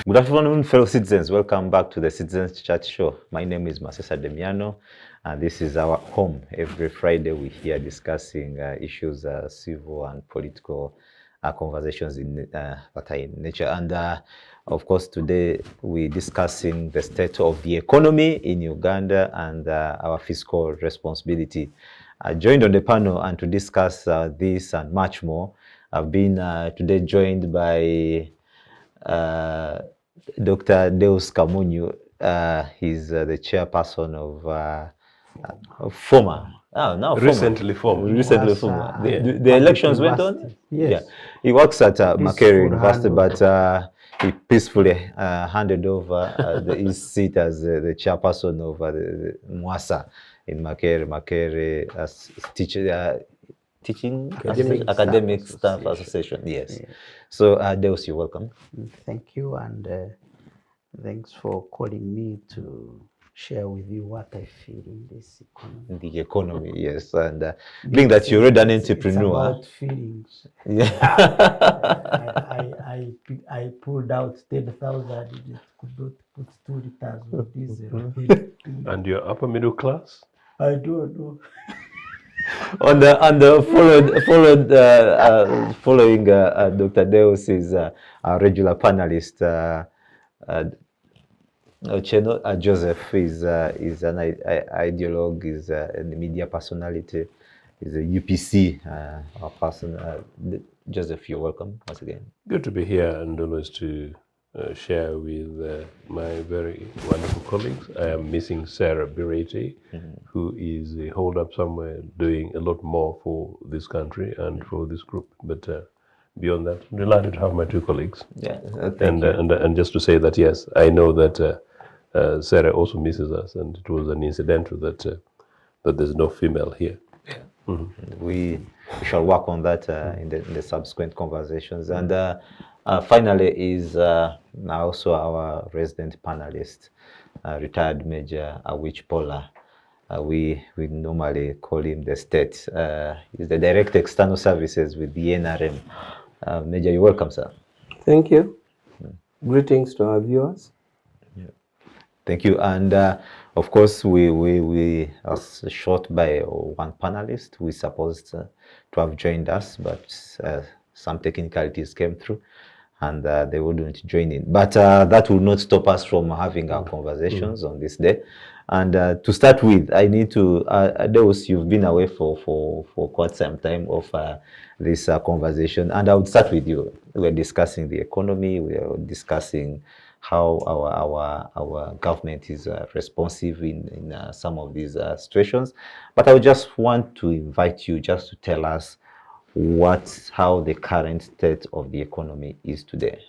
Good afternoon, fellow citizens. Welcome back to the Citizens Chat Show. My name is Masesa Demiano, and this is our home. Every Friday, we're here discussing issues, civil and political conversations that are in nature. And of course, today we're discussing the state of the economy in Uganda and our fiscal responsibility. Joined on the panel and to discuss this and much more, I've been today joined by Dr. Deus Kamunyu. He's the chairperson of former. Recently formed. The elections went on? Yes. Yeah. He works at Makerere University, but he peacefully handed over his seat as the chairperson of the Mwasa in Makerere as teaching academic staff association. Yes. Yeah. So Deus, you're welcome. Thank you, and thanks for calling me to share with you what I feel in this economy. The economy, yes, and being that you're already an entrepreneur. It's about feelings. Yeah. I pulled out 10,000. It could not put 2 liters of diesel. And you're upper middle class? I don't know. Following Dr. Deus is our regular panelist. Ochieno Joseph is an ideologue, is a media personality, is a UPC person. Joseph, you're welcome once again. Good to be here and always to share with my very wonderful colleagues. I am missing Sarah Birete, who is holed up somewhere doing a lot more for this country and for this group. But beyond that, I'm delighted to have my 2 colleagues. Yeah, and just to say that, yes, I know that Sarah also misses us, and it was an incidental that there's no female here. Yeah. We shall work on that in the subsequent conversations. And finally is also our resident panelist, retired Major Awich Pollar. We normally call him the state. He's the Director External Services with the NRM. Major, you're welcome, sir. Thank you. Greetings to our viewers. Yeah. Thank you. And of course, we are short by one panelist who is supposed to have joined us, but some technicalities came through and they wouldn't join in. But that will not stop us from having our conversations on this day. And to start with, I need to, Deus, you've been away for quite some time of this conversation. And I would start with you. We're discussing the economy, we're discussing how our government is responsive in some of these situations. But I would just want to invite you just to tell us how the current state of the economy is today.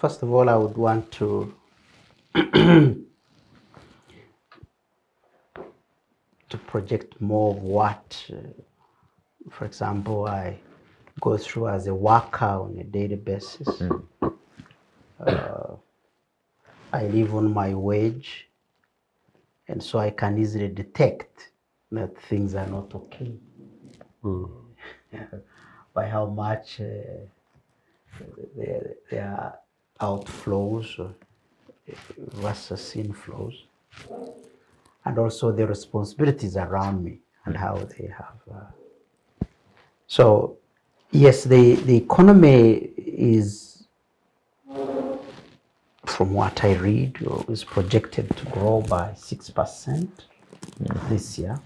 First of all, I would want to project more of what, for example, I go through as a worker on a daily basis. I live on my wage, and so I can easily detect that things are not okay by how much there are outflows versus inflows, and also the responsibilities around me and how they have. So yes, the economy is, from what I read, is projected to grow by 6% this year.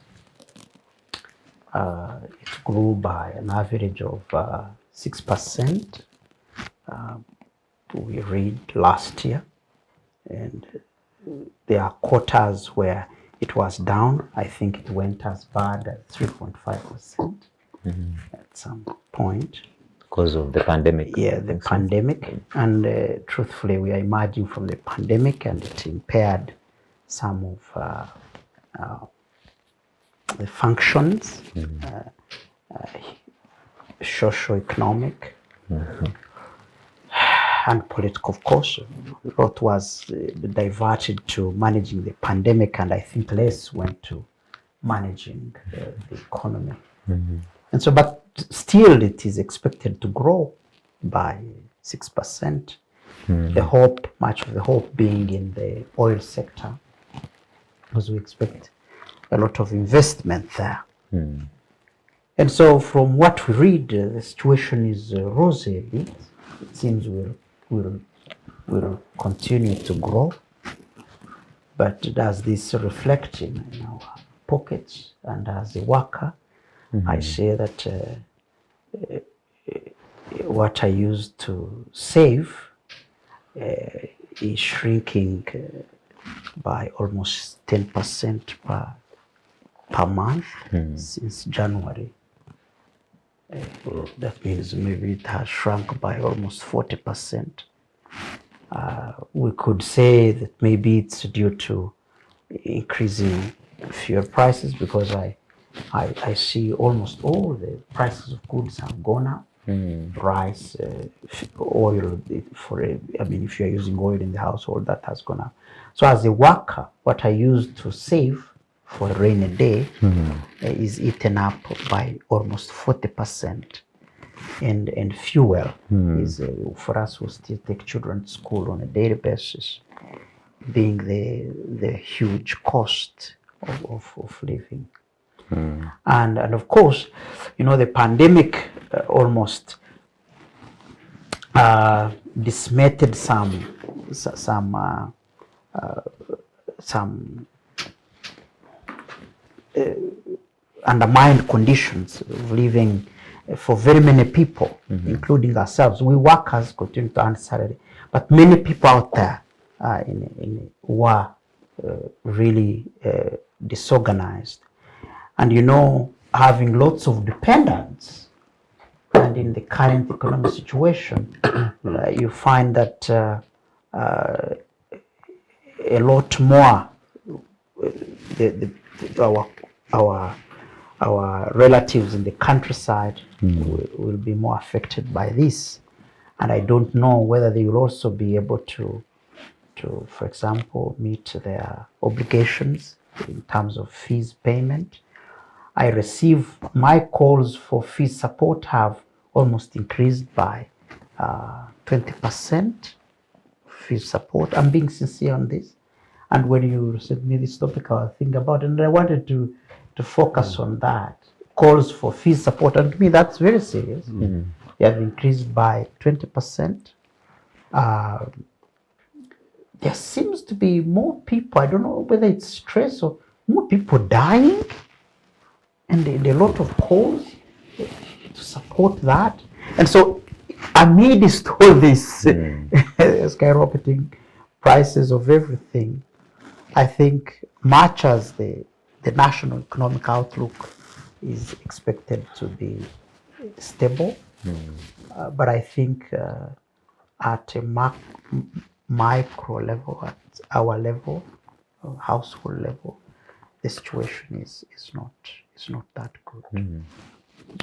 It grew by an average of 6%. We read last year, and there are quarters where it was down. I think it went as bad as 3.5% at some point. Because of the pandemic. Yeah, the pandemic. And truthfully, we are emerging from the pandemic, and it impaired some of the functions, socio-economic, and political, of course. A lot was diverted to managing the pandemic, and I think less went to managing the economy. And so, but still it is expected to grow by 6%. The hope, much of the hope being in the oil sector, because we expect a lot of investment there. And so from what we read, the situation is rosy. It seems will continue to grow. But does this reflect in our pockets? And as a worker, I say that what I used to save is shrinking by almost 10% per month since January. That means maybe it has shrunk by almost 40%. We could say that maybe it's due to increasing fuel prices, because I see almost all the prices of goods have gone up. Rice, oil, if you're using oil in the household, that has gone up. So as a worker, what I used to save for a rainy day is eaten up by almost 40%. And fuel is, for us who still take children to school on a daily basis, being the huge cost of living. And of course, the pandemic almost decimated some undermined conditions of living for very many people, including ourselves. We workers continue to earn salary, but many people out there were really disorganized. And having lots of dependents, and in the current economic situation, you find that a lot more our relatives in the countryside will be more affected by this. And I don't know whether they will also be able to, for example, meet their obligations in terms of fees payment. I receive my calls for fee support have almost increased by 20%. Fee support. I'm being sincere on this. And when you sent me this topic, I was thinking about it, and I wanted to focus on that. Calls for fee support, and to me that's very serious. They have increased by 20%. There seems to be more people, I don't know whether it's stress or more people dying, and a lot of calls to support that. And so amidst all this skyrocketing prices of everything, I think much as the national economic outlook is expected to be stable, but I think at a micro level, at our level, household level, the situation is not that good.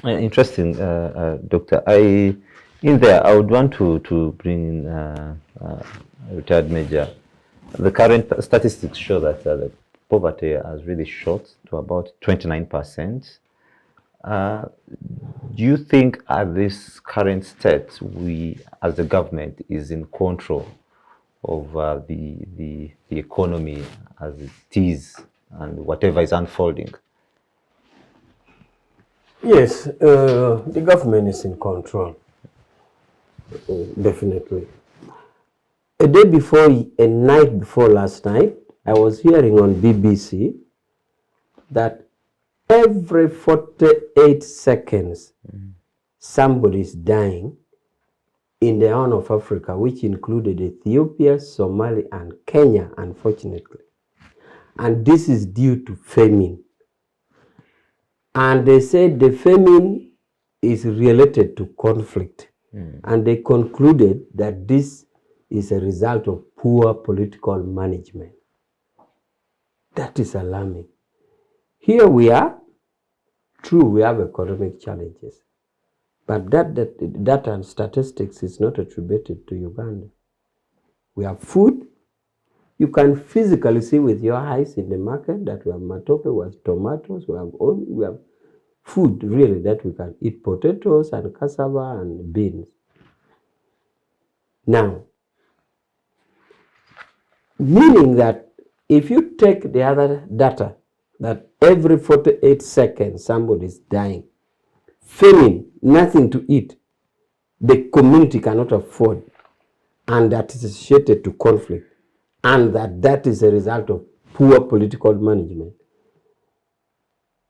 Interesting, Doctor. In there, I would want to bring in retired Major. The current statistics show that the poverty has really shot to about 29%. Do you think at this current state, we as the government is in control of the economy as it is and whatever is unfolding? Yes, the government is in control, definitely. A day before, a night before last night, I was hearing on BBC that every 48 seconds, somebody is dying in the Horn of Africa, which included Ethiopia, Somalia, and Kenya, unfortunately. And this is due to famine. And they said the famine is related to conflict. And they concluded that this is a result of poor political management. That is alarming. Here we are. True, we have economic challenges. But that data and statistics is not attributed to Uganda. We have food. You can physically see with your eyes in the market that we have matoke, we have tomatoes, we have oil, we have food really that we can eat, potatoes and cassava and beans. Now, meaning that if you take the other data, that every 48 seconds somebody is dying, famine, nothing to eat, the community cannot afford, and that is associated to conflict, and that is a result of poor political management.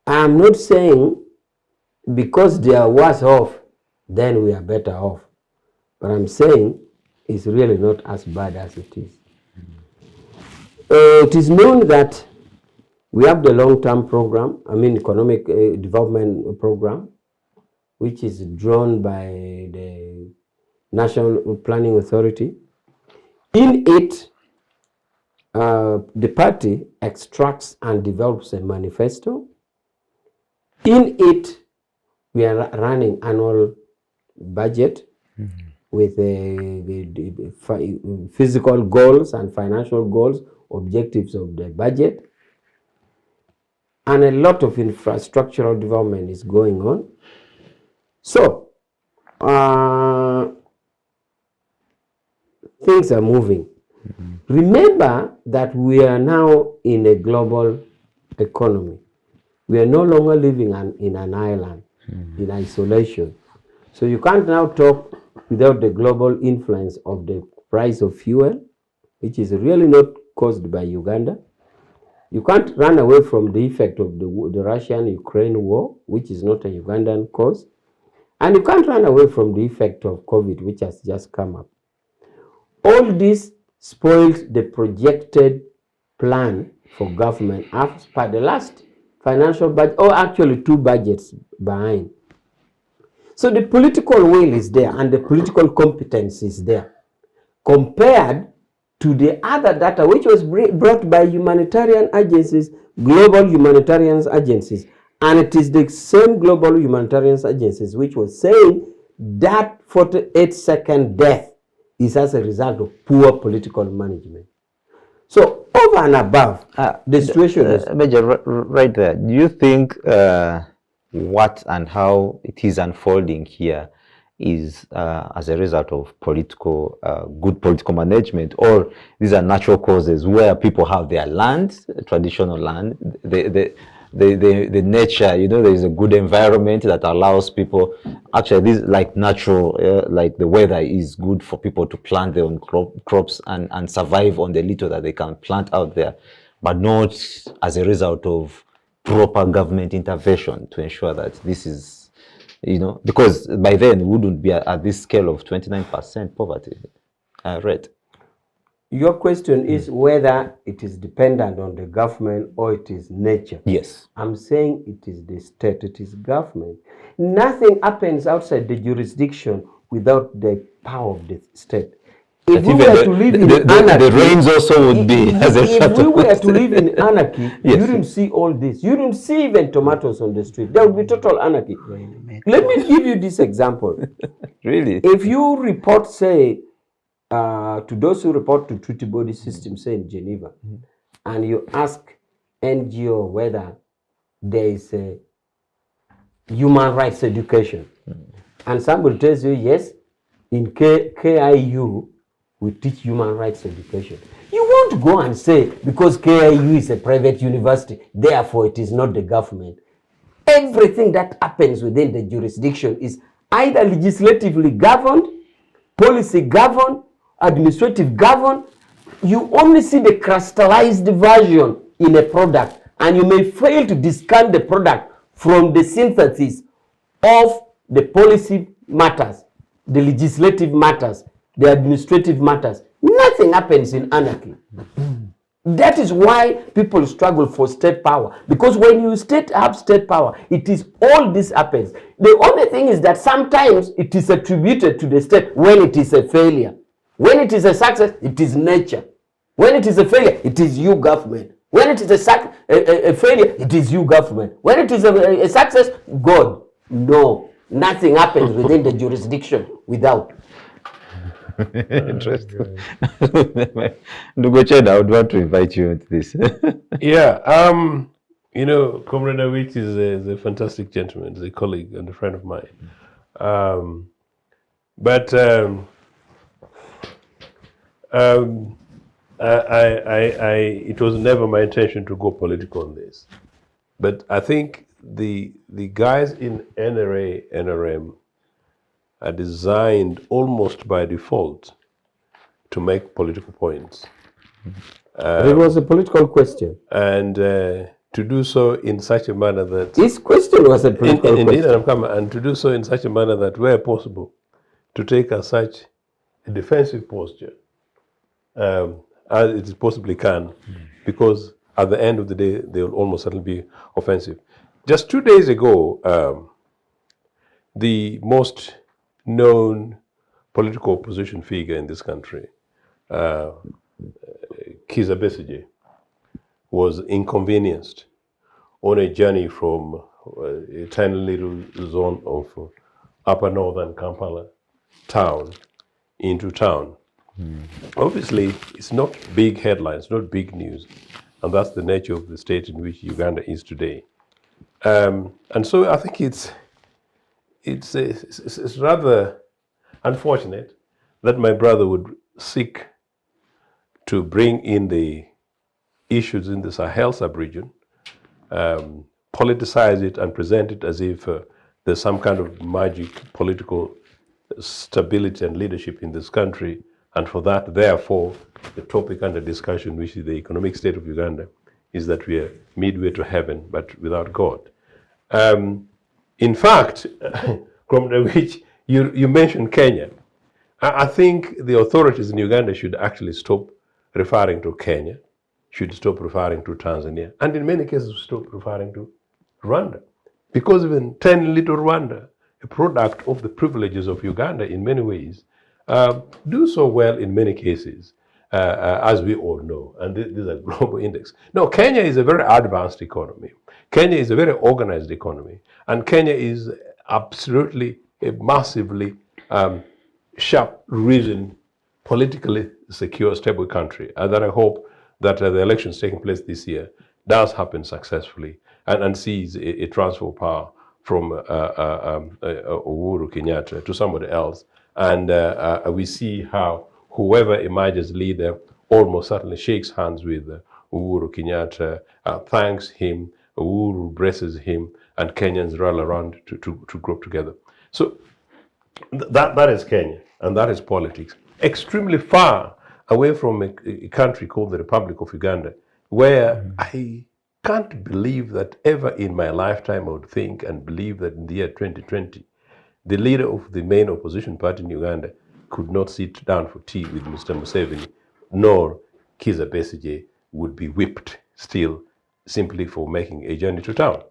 I'm not saying because they are worse off, then we are better off. But I'm saying it's really not as bad as it is. It is known that we have the long-term program, economic development program, which is drawn by the National Planning Authority. In it, the party extracts and develops a manifesto. In it, we are running annual budget with the physical goals and financial goals, objectives of the budget. And a lot of infrastructural development is going on. So, things are moving. Remember that we are now in a global economy. We are no longer living in an island, in isolation. So you can't now talk without the global influence of the price of fuel, which is really not caused by Uganda. You can't run away from the effect of the Russian-Ukraine war, which is not a Ugandan cause. And you can't run away from the effect of COVID, which has just come up. All this spoiled the projected plan for government as per the last financial budget, or actually 2 budgets behind. So the political will is there and the political competence is there, compared to the other data which was brought by humanitarian agencies, global humanitarian agencies. And it is the same global humanitarian agencies which was saying that 48-second death is as a result of poor political management. So over and above, the situation is... Major, right there, do you think what and how it is unfolding here is as a result of good political management, or these are natural causes where people have their land, traditional land, the nature, there is a good environment that allows people, actually this like natural, like the weather is good for people to plant their own crops and survive on the little that they can plant out there, but not as a result of proper government intervention to ensure that this is, because by then we wouldn't be at this scale of 29% poverty rate. Your question is whether it is dependent on the government or it is nature. Yes. I'm saying it is the state, it is government. Nothing happens outside the jurisdiction without the power of the state. If we were to live in anarchy, the rains also would be as a if we were to live in anarchy, yes, you didn't see all this. You didn't see even tomatoes on the street. There would be total anarchy. Let me give you this example. Really? If you report, say, to those who report to Treaty Body System, say in Geneva, and you ask NGO whether there is a human rights education, and somebody tells you, yes, in KIU, we teach human rights education. You won't go and say, because KIU is a private university, therefore it is not the government. Everything that happens within the jurisdiction is either legislatively governed, policy governed, administrative governed. You only see the crystallized version in a product, and you may fail to discern the product from the synthesis of the policy matters, the legislative matters, the administrative matters. Nothing happens in anarchy. That is why people struggle for state power, because when you have state power, it is all this happens. The only thing is that sometimes it is attributed to the state when it is a failure. When it is a success, it is nature. When it is a failure, it is you, government. When it is a failure, it is you, government. When it is a success, God. No, nothing happens within the jurisdiction without. Interesting. Ndugu Ochieno, I would want to invite you into this. Yeah. You know, Comrade Awich is a fantastic gentleman, he's a colleague and a friend of mine. But it was never my intention to go political on this. But I think the guys in NRA, NRM are designed almost by default to make political points. It was a political question. And to do so in such a manner that... This question was a political indeed, question. and to do so in such a manner that, where possible, to take such a defensive posture as it possibly can, because at the end of the day, they will almost certainly be offensive. Just 2 days ago, the most known political opposition figure in this country, Kizza Besigye, was inconvenienced on a journey from a tiny little zone of upper northern Kampala town into town. Obviously, it's not big headlines, not big news, and that's the nature of the state in which Uganda is today. And so I think it's rather unfortunate that my brother would seek to bring in the issues in the Sahel sub-region, politicize it and present it as if there's some kind of magic political stability and leadership in this country, and for that, therefore, the topic under discussion, which is the economic state of Uganda, is that we are midway to heaven, but without God. In fact, from which you mentioned Kenya, I think the authorities in Uganda should actually stop referring to Kenya, should stop referring to Tanzania, and in many cases stop referring to Rwanda. Because even 10 little Rwanda, a product of the privileges of Uganda in many ways, do so well in many cases, as we all know, and this is a global index. No, Kenya is a very advanced economy. Kenya is a very organized economy, and Kenya is absolutely a massively sharp, reasoned, politically secure, stable country, and that I hope that the elections taking place this year does happen successfully and sees a transfer of power from Uhuru Kenyatta to somebody else. And we see how whoever emerges leader almost certainly shakes hands with Uhuru Kenyatta, thanks him, Uhuru blesses him, and Kenyans rally around to grow together. So that is Kenya, and that is politics. Extremely far away from a country called the Republic of Uganda, where I can't believe that ever in my lifetime I would think and believe that in the year 2020, the leader of the main opposition party in Uganda could not sit down for tea with Mr. Museveni, nor Kizza Besigye would be whipped still simply for making a journey to town.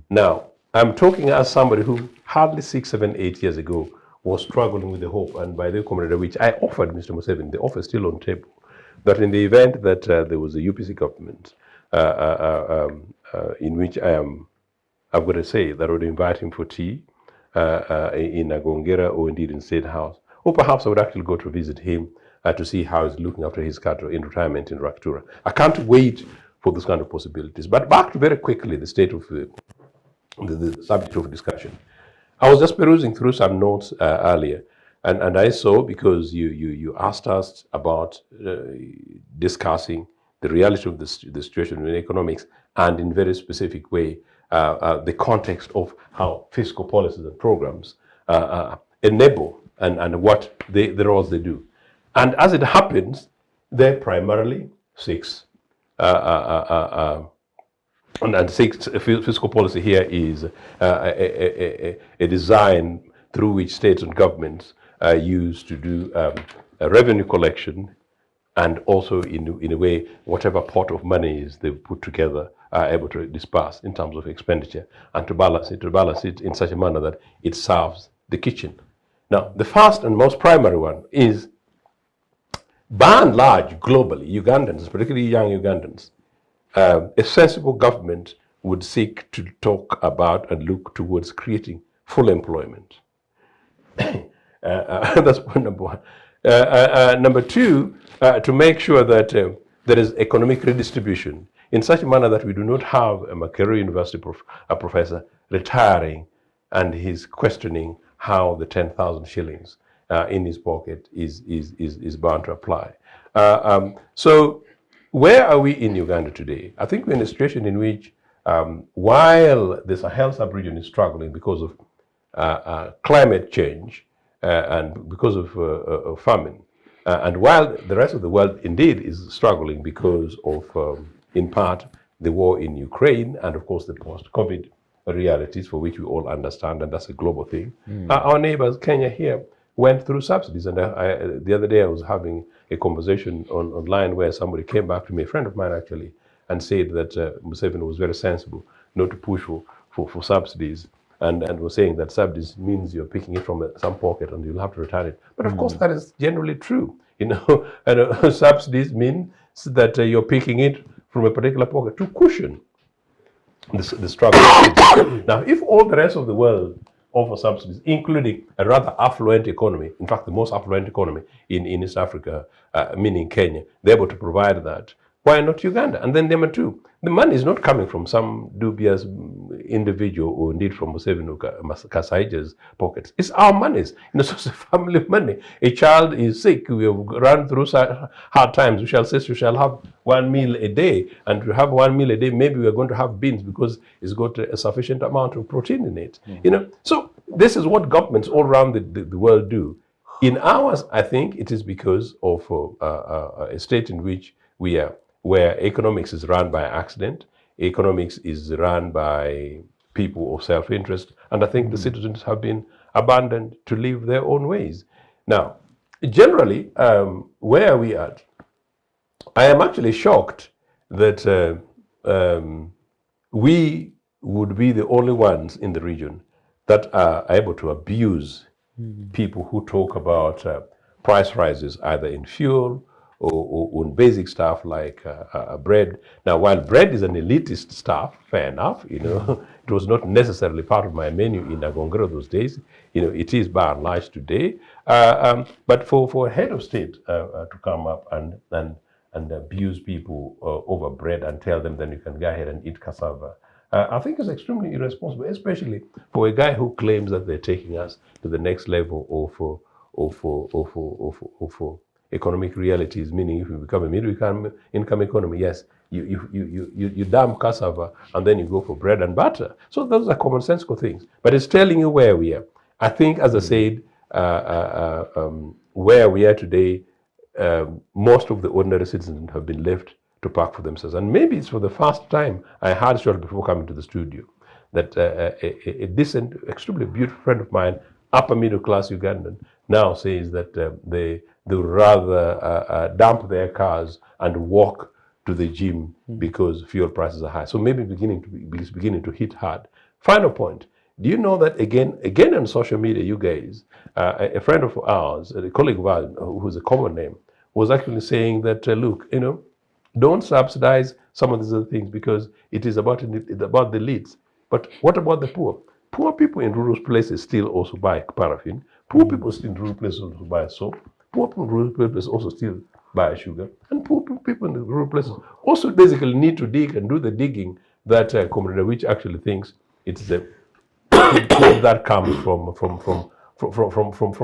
Now, I'm talking as somebody who hardly 6, 7, 8 years ago was struggling with the hope, and by the Comrade, which I offered Mr. Museveni, the offer is still on the table, that in the event that there was a UPC government in which I'm going to say that I would invite him for tea in Agongera or indeed in State House, or perhaps I would actually go to visit him to see how he's looking after his cattle in retirement in Raktura. I can't wait for those kind of possibilities. But back to very quickly the state of the subject of discussion. I was just perusing through some notes earlier, and I saw, because you asked us about discussing the reality of the situation in economics, and in very specific way, the context of how fiscal policies and programs enable and what the roles they do. And as it happens, they're primarily six. And six, fiscal policy here is a design through which states and governments use to do revenue collection, and also in a way, whatever pot of money is they put together are able to disperse in terms of expenditure, and to balance it in such a manner that it serves the kitchen. Now, the first and most primary one is, by and large, globally, Ugandans, particularly young Ugandans, a sensible government would seek to talk about and look towards creating full employment. That's point number one. Number two, to make sure that there is economic redistribution in such a manner that we do not have a Makerere University a professor retiring and he's questioning how the 10,000 shillings in his pocket is bound to apply. So where are we in Uganda today? I think we're in a situation in which while the Sahel sub-region is struggling because of climate change and because of famine, and while the rest of the world indeed is struggling because of, in part, the war in Ukraine and of course the post-COVID realities for which we all understand, and that's a global thing. Our neighbors, Kenya here, went through subsidies, and the other day I was having a conversation online where somebody came back to me, a friend of mine actually, and said that Museveni was very sensible not to push for subsidies, and was saying that subsidies means you're picking it from some pocket and you'll have to return it. But of course that is generally true. You know, and subsidies mean that you're picking it from a particular pocket to cushion the struggle. Now, if all the rest of the world offer subsidies, including a rather affluent economy, in fact, the most affluent economy in East Africa, meaning Kenya, they're able to provide that, why not Uganda? And then number two, the money is not coming from some dubious individual or indeed from Museveni Kasaija's pockets. It's our monies. You know, so it's family money. A child is sick. We have run through hard times. We shall have 1 meal a day. And to have 1 meal a day, maybe we're going to have beans because it's got a sufficient amount of protein in it. You know, so this is what governments all around the world do. In ours, I think it is because of a state in which we are, where economics is run by accident, economics is run by people of self-interest, and I think the citizens have been abandoned to live their own ways. Now, generally, where are we at? I am actually shocked that we would be the only ones in the region that are able to abuse people who talk about price rises either in fuel or on basic stuff like bread. Now, while bread is an elitist stuff, fair enough, you know, it was not necessarily part of my menu in Agongero those days. You know, it is by and large today. But for a head of state to come up and abuse people over bread and tell them then you can go ahead and eat cassava, I think it's extremely irresponsible, especially for a guy who claims that they're taking us to the next level of economic realities, meaning if you become a middle income economy, yes, you dump cassava and then you go for bread and butter. So those are commonsensical things. But it's telling you where we are. I think, as I said, where we are today, most of the ordinary citizens have been left to pack for themselves. And maybe it's for the first time, I heard shortly before coming to the studio, that a decent, extremely beautiful friend of mine, upper middle class Ugandan, now says that they would rather dump their cars and walk to the gym because fuel prices are high. So maybe it's beginning to hit hard. Final point. Do you know that again on social media, you guys, a friend of ours, a colleague of ours, who's a common name, was actually saying that, look, you know, don't subsidize some of these other things because it is about the elites. But what about the poor? Poor people in rural places still also buy paraffin. Poor people still in rural places also buy soap. Poor people in rural places also still buy sugar. And poor people in the rural places also basically need to dig and do the digging that Comrade Awich actually thinks it's the food that comes from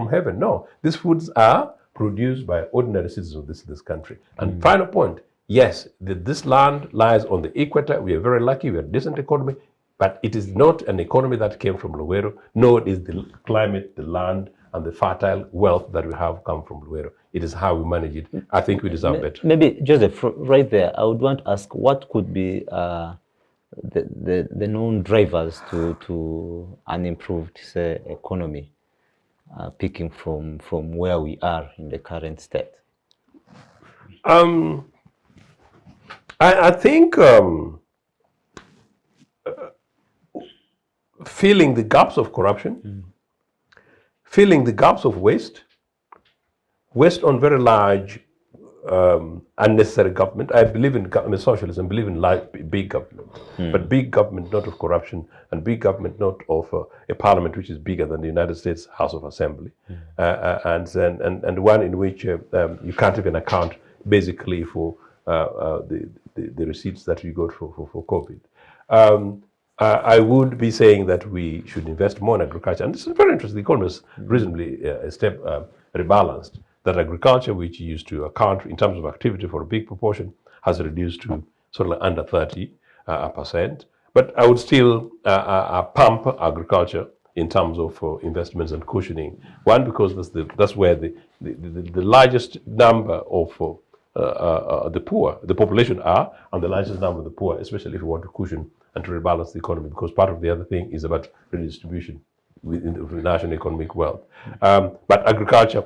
heaven. No, these foods are produced by ordinary citizens of this country. And final point, yes, this land lies on the equator. We are very lucky. We have a decent economy. But it is not an economy that came from Luwero, nor is the climate, the land, and the fertile wealth that we have come from Luwero. It is how we manage it. I think we deserve better. Maybe, Joseph, right there, I would want to ask what could be the known drivers to an improved, say, economy, picking from where we are in the current state? I think filling the gaps of corruption, filling the gaps of waste on very large unnecessary government. I believe in socialism, believe in big government, but big government not of corruption, and big government not of a parliament which is bigger than the United States House of Assembly, and one in which you can't even account basically for the receipts that we got for COVID. I would be saying that we should invest more in agriculture. And this is very interesting. The economy is reasonably rebalanced. That agriculture, which used to account in terms of activity for a big proportion, has reduced to sort of like under 30%. But I would still pump agriculture in terms of investments and cushioning. One, because that's where the largest number of the poor, the population are, and the largest number of the poor, especially if you want to cushion and to rebalance the economy, because part of the other thing is about redistribution within the national economic wealth. But agriculture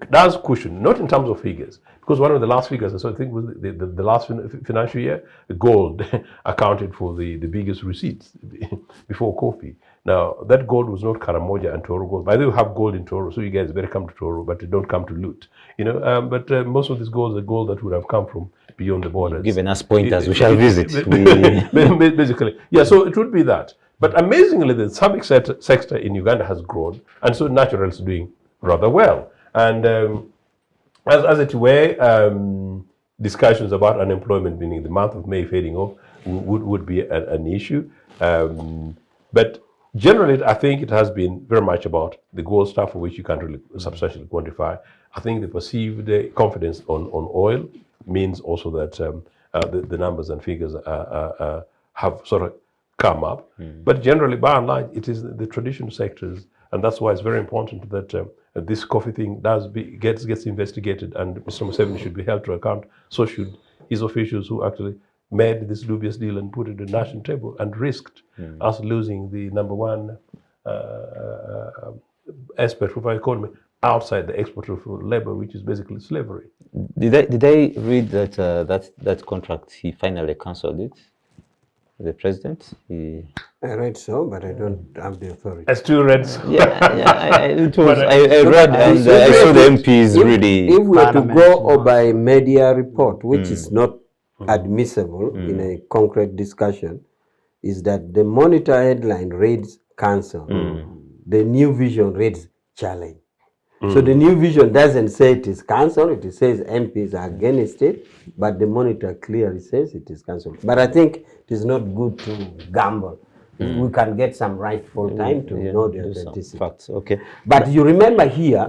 does cushion, not in terms of figures, because one of the last figures, I think was the last financial year, gold accounted for the biggest receipts before coffee. Now, that gold was not Karamoja and Toro gold. By the way, we have gold in Toro, so you guys better come to Toro, but don't come to loot. But most of this gold is gold that would have come from beyond the borders. Given us pointers, we shall visit. Basically, yeah, so it would be that. But amazingly, the civic sector in Uganda has grown, and so natural is doing rather well. And as it were, discussions about unemployment, meaning the month of May fading off, would be an issue. But generally, I think it has been very much about the gold stuff, for which you can't really substantially quantify. I think the perceived confidence on oil means also that the numbers and figures have sort of come up. But generally, by and large, it is the traditional sectors, and that's why it's very important that this coffee thing gets investigated, and Mr. Museveni should be held to account. So should his officials who actually made this dubious deal and put it on the national table and risked us losing the number one aspect of our economy outside the export of labor, which is basically slavery. Did I read that that contract he finally cancelled it? The president? I read so, but I don't have the authority. I still read so. I read and I saw the MPs really. If we are to go by media report, which is not admissible in a concrete discussion, is that the Monitor headline reads cancel. The New Vision reads challenge. So the New Vision doesn't say it is cancelled, it says MPs are against it, but the Monitor clearly says it is cancelled. But I think it is not good to gamble. We can get some rightful time to know the authenticity. Facts. Okay. But you remember here,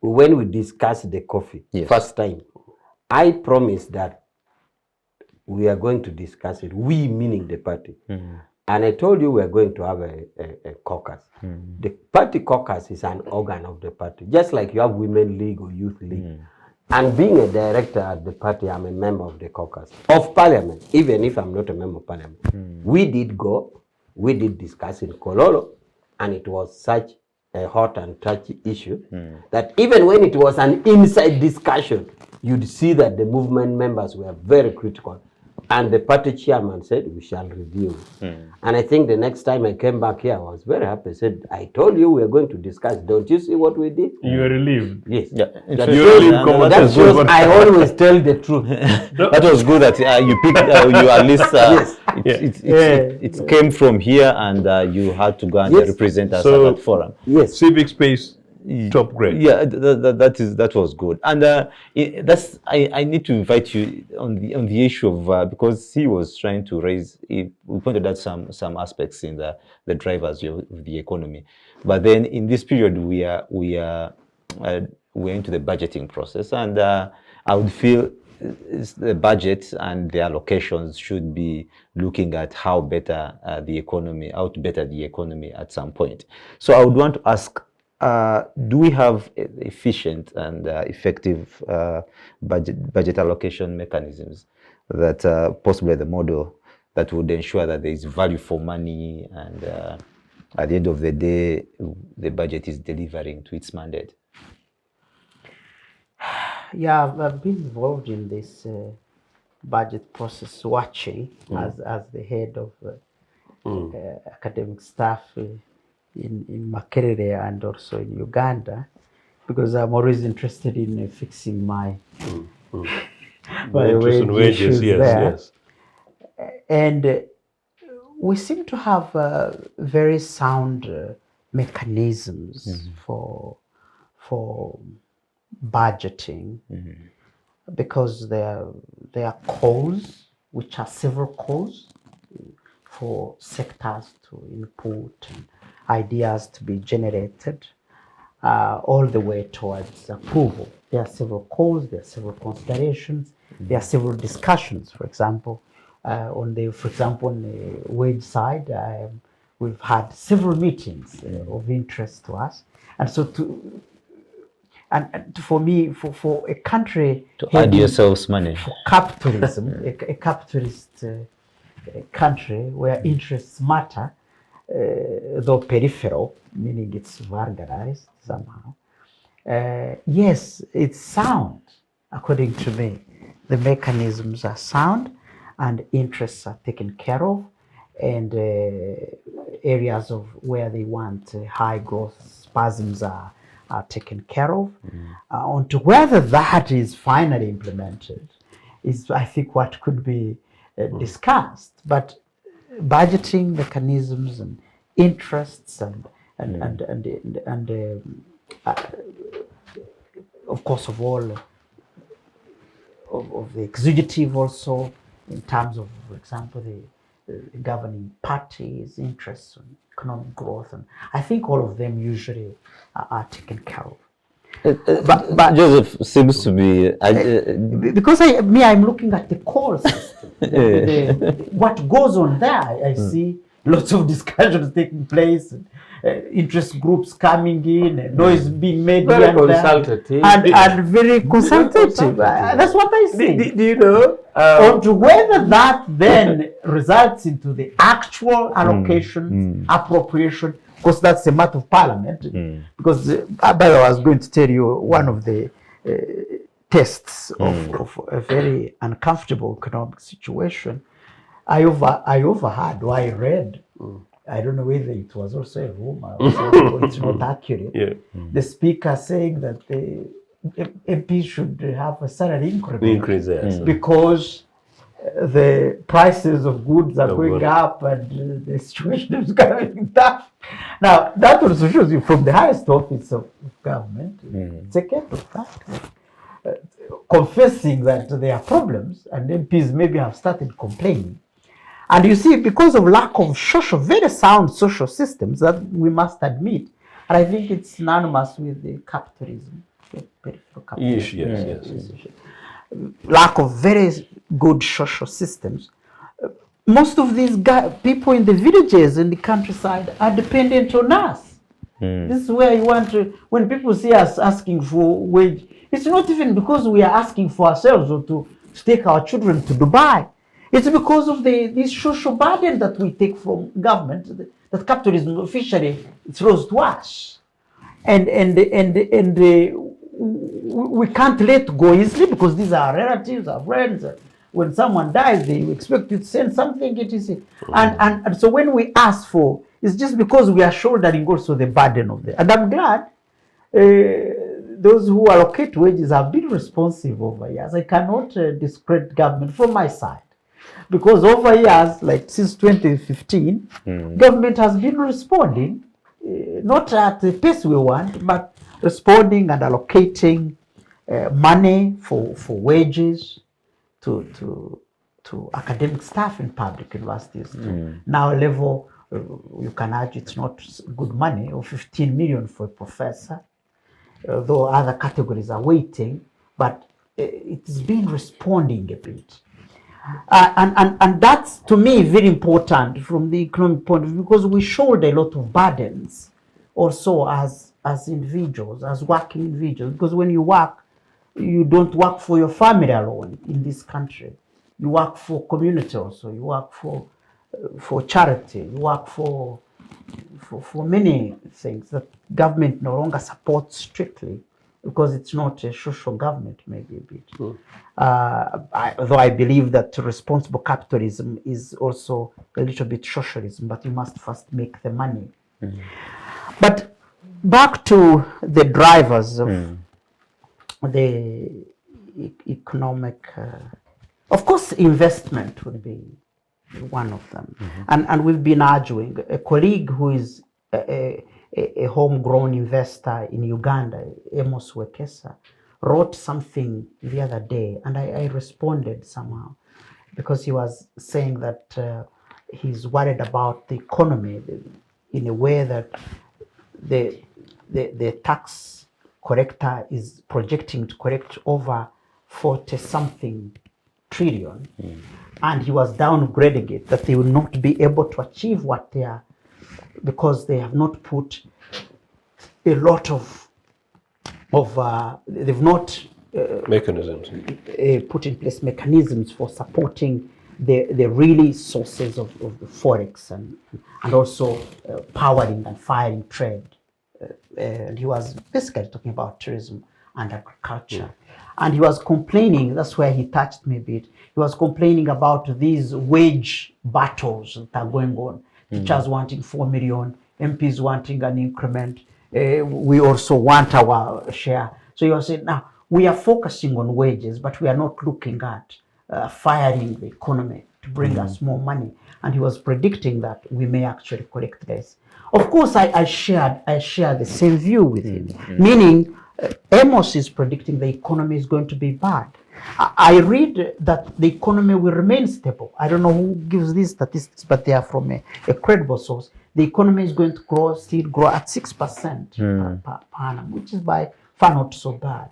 when we discussed the coffee, first time, I promised that we are going to discuss it, we meaning the party. And I told you we are going to have a caucus. The party caucus is an organ of the party, just like you have women league or youth league. And being a director at the party, I'm a member of the caucus of parliament, even if I'm not a member of parliament. We did go, we did discuss in Kololo, and it was such a hot and touchy issue that even when it was an inside discussion, you'd see that the movement members were very critical. And the party chairman said, we shall review. And I think the next time I came back here, I was very happy. I said, I told you we are going to discuss. Don't you see what we did? You were relieved. Yes. Yeah. That shows I always tell the truth. That was good that you picked, you at least, it came from here and you had to go and represent us at that forum. Yes. Civic space. Top grade. Yeah, that was good, and that's I need to invite you on the issue of because he was trying to raise. We pointed out some aspects in the drivers of the economy, but then in this period we're into the budgeting process, and I would feel the budget and the allocations should be looking at how to better the economy at some point. So I would want to ask. Do we have efficient and effective budget allocation mechanisms that possibly the model that would ensure that there is value for money and at the end of the day, the budget is delivering to its mandate? Yeah, I've been involved in this budget process, watching as the head of academic staff in Makerere and also in Uganda, because I'm always interested in fixing my wages there. Yes. And we seem to have very sound mechanisms for budgeting. because there are calls, which are several calls for sectors to input and ideas to be generated, all the way towards approval. There are several calls, there are several considerations, there are several discussions. For example, on the wage side, we've had several meetings of interest to us, and so for me, for a country To add heading yourselves money. for capitalism, a capitalist country where interests matter, though peripheral, meaning it's vulgarized somehow. Yes, it's sound, according to me. The mechanisms are sound and interests are taken care of, and areas of where they want high growth spasms are taken care of. Onto whether that is finally implemented is, I think, what could be discussed. But budgeting mechanisms and interests and of course of all of the executive also, in terms of, for example, the governing parties' interests in economic growth, and I think all of them usually are taken care of. But Joseph seems to be because I'm looking at the core system. What goes on there, I see lots of discussions taking place, interest groups coming in, noise being made Very here and there, consultative. and very consultative. That's what I see. Do you know? Or to whether that then results into the actual allocation, appropriation, because that's a matter of parliament. Because by the way, I was going to tell you one of the tests of a very uncomfortable economic situation. I overheard or I read. I don't know whether it was also a rumor or it's not accurate. Yeah. The speaker saying that the MP should have a salary increment Yes. because the prices of goods are going up and the situation is becoming tough. Now, that also shows you from the highest office of government, it's a kind of fact, confessing that there are problems, and MPs maybe have started complaining. And you see, because of lack of very sound social systems that we must admit, and I think it's synonymous with the capitalism, peripheral capitalism. Yes. Lack of very good social systems. Most of these people in the villages in the countryside are dependent on us. This is where you want to, when people see us asking for wage, it's not even because we are asking for ourselves or to take our children to Dubai. It's because of this social burden that we take from government, that capitalism officially throws to us. And we can't let go easily because these are relatives, our friends. When someone dies, they expect you to send something, etc. And so when we ask for, it's just because we are shouldering also the burden of it. And I'm glad those who allocate wages have been responsive over years. I cannot discredit government from my side. Because over years, like since 2015, government has been responding, not at the pace we want, but responding and allocating money for wages to academic staff in public universities. Now level, you can argue it's not good money, or 15 million for a professor, though other categories are waiting, but it's been responding a bit. And that's, to me, very important from the economic point of view, because we shoulder a lot of burdens also as individuals, as working individuals. Because when you work, you don't work for your family alone in this country. You work for community also. You work for charity. You work for many things that government no longer supports strictly, because it's not a social government, maybe a bit. Though I believe that responsible capitalism is also a little bit socialism, but you must first make the money. But back to the drivers of the economic, of course, investment would be one of them. And we've been arguing, a colleague who is a homegrown investor in Uganda, Amos Wekesa, wrote something the other day, and I responded somehow, because he was saying that he's worried about the economy in a way that the tax collector is projecting to collect over 40-something trillion, and he was downgrading it, that they will not be able to achieve what they are, because they have not put a lot of they've not Mechanisms. put in place mechanisms for supporting the really sources of the forex, and also powering and firing trade. And he was basically talking about tourism and agriculture. And he was complaining, that's where he touched me a bit, he was complaining about these wage battles that are going on. Teachers wanting 4 million, MPs wanting an increment, we also want our share. So he was saying, now, we are focusing on wages, but we are not looking at firing the economy to bring us more money. And he was predicting that we may actually collect less. Of course, I share the same view with him, meaning Amos is predicting the economy is going to be bad. I read that the economy will remain stable. I don't know who gives these statistics, but they are from a credible source. The economy is going to still grow at 6% per annum, which is by far not so bad.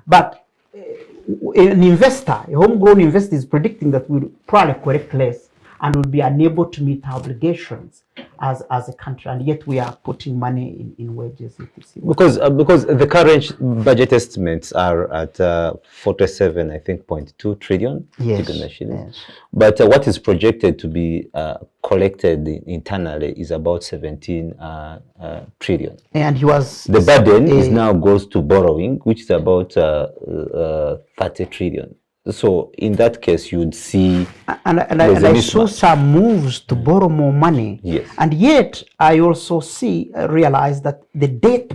But an investor, a homegrown investor, is predicting that we'll probably collect less and will be unable to meet our obligations as a country, and yet we are putting money in wages. Because the current budget estimates are at 47, I think, 0.2 trillion. Yes. But what is projected to be collected internally is about 17 trillion. And he was the burden is now goes to borrowing, which is about 30 trillion. So in that case, you would see, and I saw some moves to borrow more money. Yes. And yet I also realize that the debt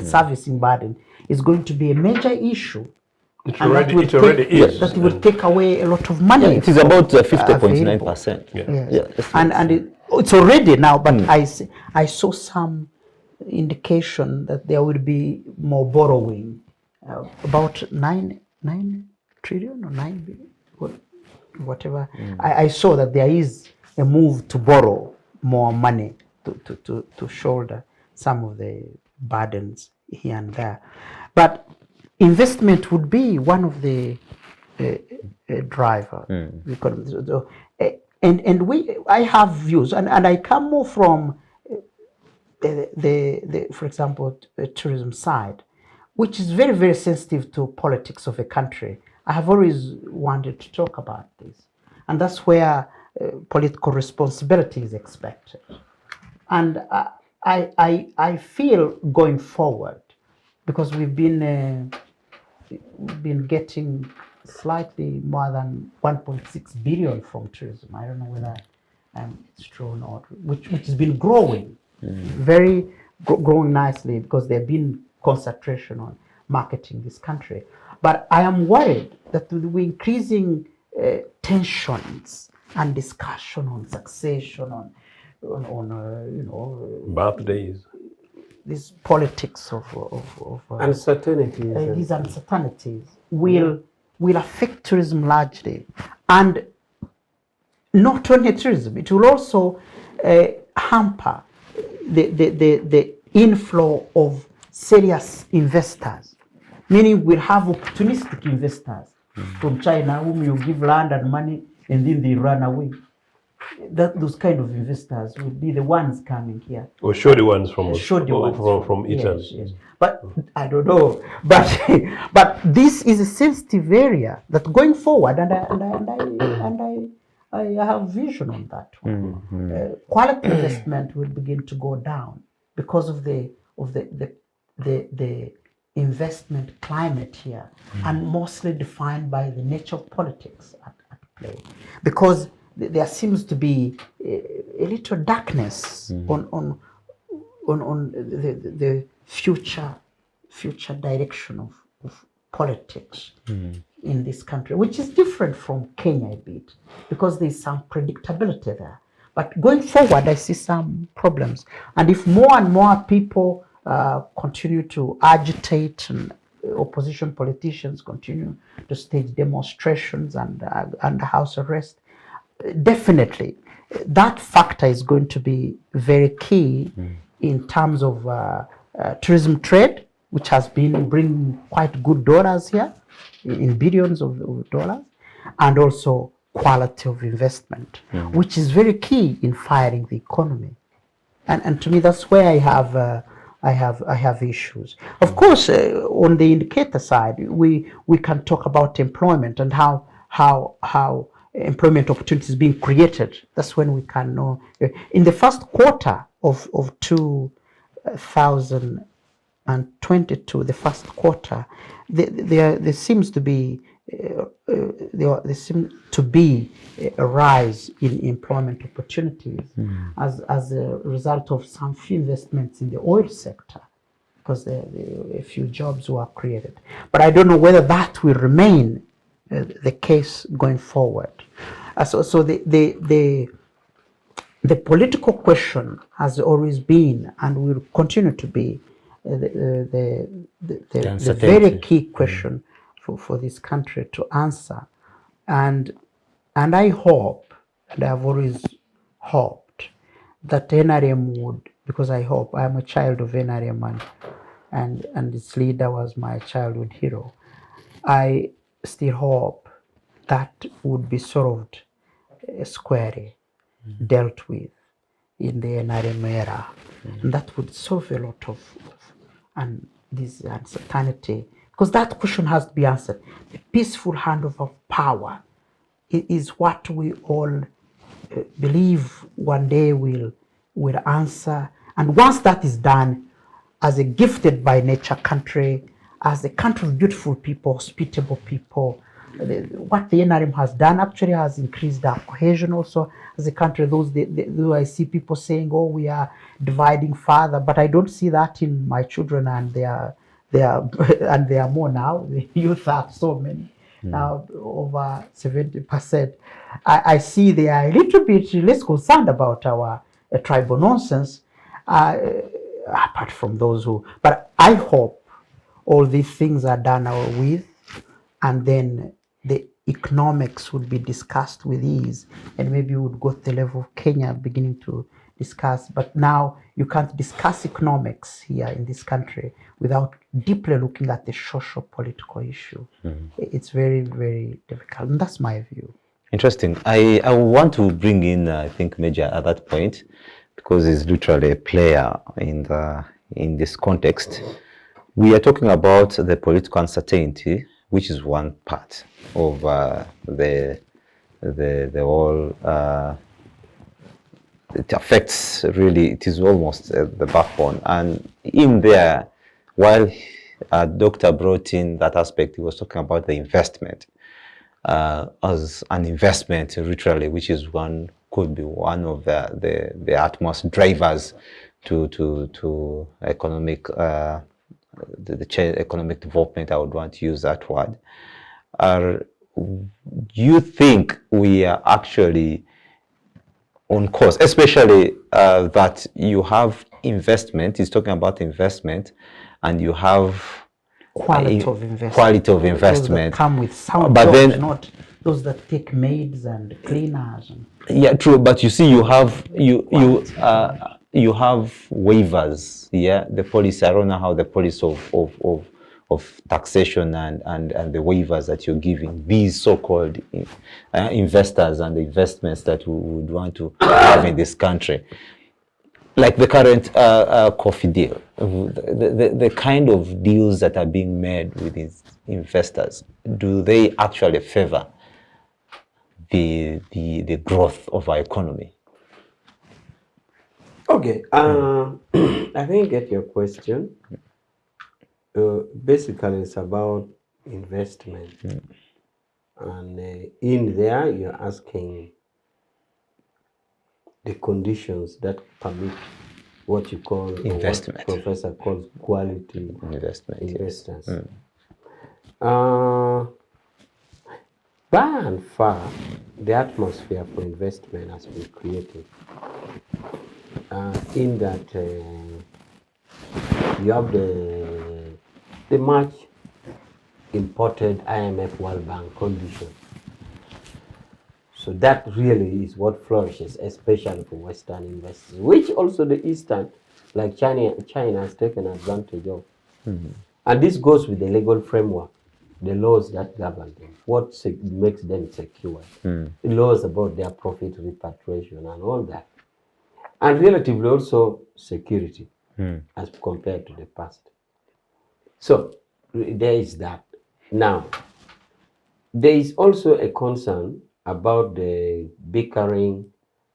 servicing burden is going to be a major issue. It already is. That will take away a lot of money. Yeah, it is about 50.9%. And it's already now, but I saw some indication that there will be more borrowing, about 9 trillion or 9 billion, whatever. I saw that there is a move to borrow more money to shoulder some of the burdens here and there. But investment would be one of the driver. I have views, and I come more from the for example, tourism side, which is very, very sensitive to politics of a country. I have always wanted to talk about this, and that's where political responsibility is expected. And I feel going forward, because we've been getting slightly more than 1.6 billion from tourism. I don't know whether it's true or not, which has been growing, growing nicely, because there's been concentration on marketing this country. But I am worried that with the increasing tensions and discussion on succession, on birthdays, these politics of uncertainties, these uncertainties will affect tourism largely, and not only tourism. It will also hamper the inflow of serious investors. Meaning we'll have opportunistic investors from China whom you give land and money and then they run away. Those kind of investors will be the ones coming here. Or shoddy ones from Yes, Italy. yes. But I don't know. But this is a sensitive area that going forward, and I have vision on that one. Quality investment will begin to go down because of the investment climate here, and mostly defined by the nature of politics at play, because there seems to be a little darkness on the future direction of politics in this country, which is different from Kenya a bit, because there's some predictability there. But going forward, I see some problems, and if more and more people continue to agitate opposition politicians continue to stage demonstrations and under house arrest. Definitely, that factor is going to be very key in terms of tourism trade, which has been bringing quite good dollars here, in billions of dollars, and also quality of investment, which is very key in firing the economy. And to me, that's where I have issues. Of course, on the indicator side, we can talk about employment and how employment opportunities being created. That's when we can know. In the first quarter of 2022, the first quarter, there seems to be there seems to be a rise in employment opportunities as a result of some few investments in the oil sector, because a few jobs were created. But I don't know whether that will remain the case going forward. So the political question has always been and will continue to be the very key question for this country to answer. And I hope, and I've always hoped, that NRM would, because I hope, I'm a child of NRM and its leader was my childhood hero. I still hope that would be solved squarely, dealt with in the NRM era. And that would solve a lot of and this uncertainty, because that question has to be answered. The peaceful handover of power is what we all believe one day will answer. And once that is done, as a gifted by nature country, as a country of beautiful people, hospitable people, what the NRM has done actually has increased our cohesion also as a country. Those I see people saying, "Oh, we are dividing further," but I don't see that in my children, and they are and they are more now. The youth are so many now, over 70%. I see they are a little bit less concerned about our tribal nonsense, apart from those who. But I hope all these things are done with, and then the economics would be discussed with ease, and maybe we would go to the level of Kenya beginning to discuss. But now you can't discuss economics here in this country without deeply looking at the social political issue. It's very, very difficult, and that's my view. Interesting. I want to bring in, I think, Major at that point, because he's literally a player in this context. We are talking about the political uncertainty, which is one part of the whole. It affects, really, it is almost the backbone. And in there, while Doctor brought in that aspect, he was talking about the investment as an investment, literally, which is could be one of the utmost drivers to economic economic development. I would want to use that word. You think we are actually on course, especially that you have investment? He's talking about investment, and you have quality of investment. Quality of investment. Those that come with sound but jobs, then, not those that take maids and cleaners. Yeah, true. But you see, you have you have waivers. Yeah, the policy. I don't know how the policy of taxation and the waivers that you're giving these so-called investors and the investments that we would want to have in this country, like the current coffee deal, the kind of deals that are being made with these investors, do they actually favor the growth of our economy? Okay, I think I get your question. Basically, it's about investment, and in there, you're asking the conditions that permit what you call investment. What Professor calls quality investors. Yes. By and far, the atmosphere for investment has been created. In that you have the much imported IMF World Bank conditions. So that really is what flourishes, especially for Western investors, which also the Eastern, like China has taken advantage of. And this goes with the legal framework, the laws that govern them, what makes them secure, the laws about their profit repatriation and all that. And relatively also security as compared to the past. So there is that. Now, there is also a concern about the bickering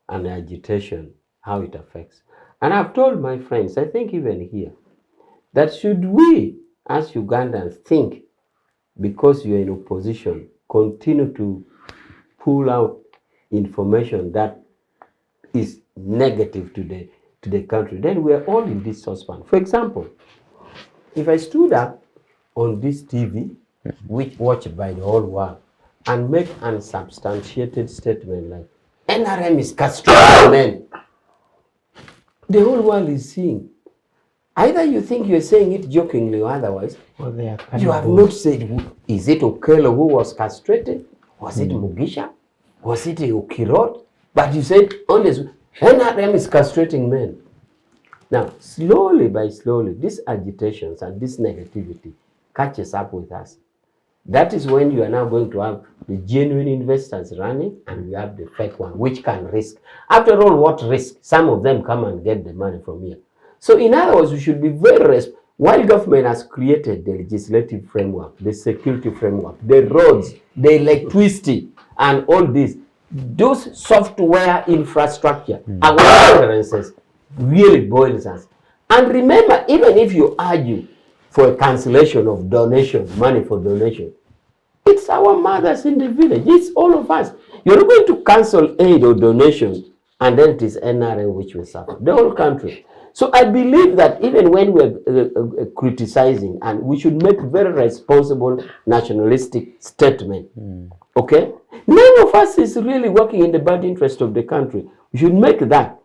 and agitation, how it affects. And I've told my friends, I think even here, that should we as Ugandans think, because you're in opposition, continue to pull out information that is negative to the country, then we are all in this saucepan. For example, if I stood up on this TV, which watched by the whole world, and make an unsubstantiated statement like NRM is castrating men, the whole world is seeing. Either you think you're saying it jokingly or otherwise, you have not said, is it Ochieno who was castrated? Was it Mugisha? Was it Okirot? But you said, honestly, NRM is castrating men. Now, slowly by slowly, these agitations and this negativity catches up with us. That is when you are now going to have the genuine investors running, and you have the fake one, which can risk. After all, what risk? Some of them come and get the money from here. So in other words, we should be very while government has created the legislative framework, the security framework, the roads, the electricity, and all this, those software infrastructure, our preferences really boils us. And remember, even if you argue for a cancellation of donations, money for donation, it's our mothers in the village. It's all of us. You're not going to cancel aid or donations and then it is NRA which will suffer. The whole country. So I believe that even when we're criticizing, and we should make very responsible nationalistic statement, okay? None of us is really working in the bad interest of the country. We should make that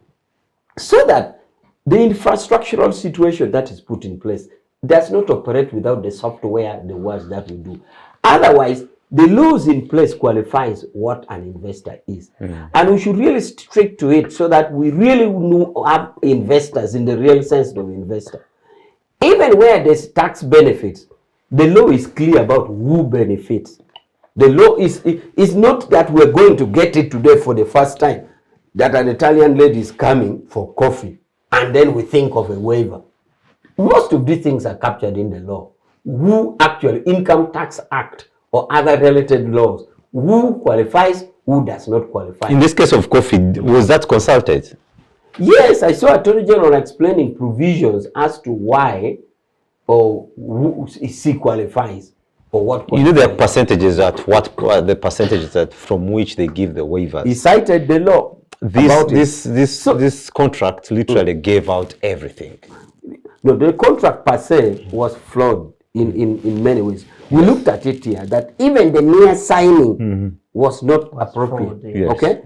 so that the infrastructural situation that is put in place does not operate without the software, the words that we do. Otherwise, the laws in place qualifies what an investor is. And we should really stick to it so that we really have investors in the real sense of investor. Even where there's tax benefits, the law is clear about who benefits. The law is not that we're going to get it today for the first time, that an Italian lady is coming for coffee, and then we think of a waiver. Most of these things are captured in the law. Who actually, Income Tax Act or other related laws, who qualifies, who does not qualify. In this case of coffee, was that consulted? Yes, I saw Attorney General explaining provisions as to why or who he qualifies or what qualifies. You know there are percentages at what the percentages that from which they give the waivers. He cited the law. This contract literally gave out everything. No, the contract per se was flawed in many ways. We looked at it here that even the mere signing was not appropriate. Yes. Okay?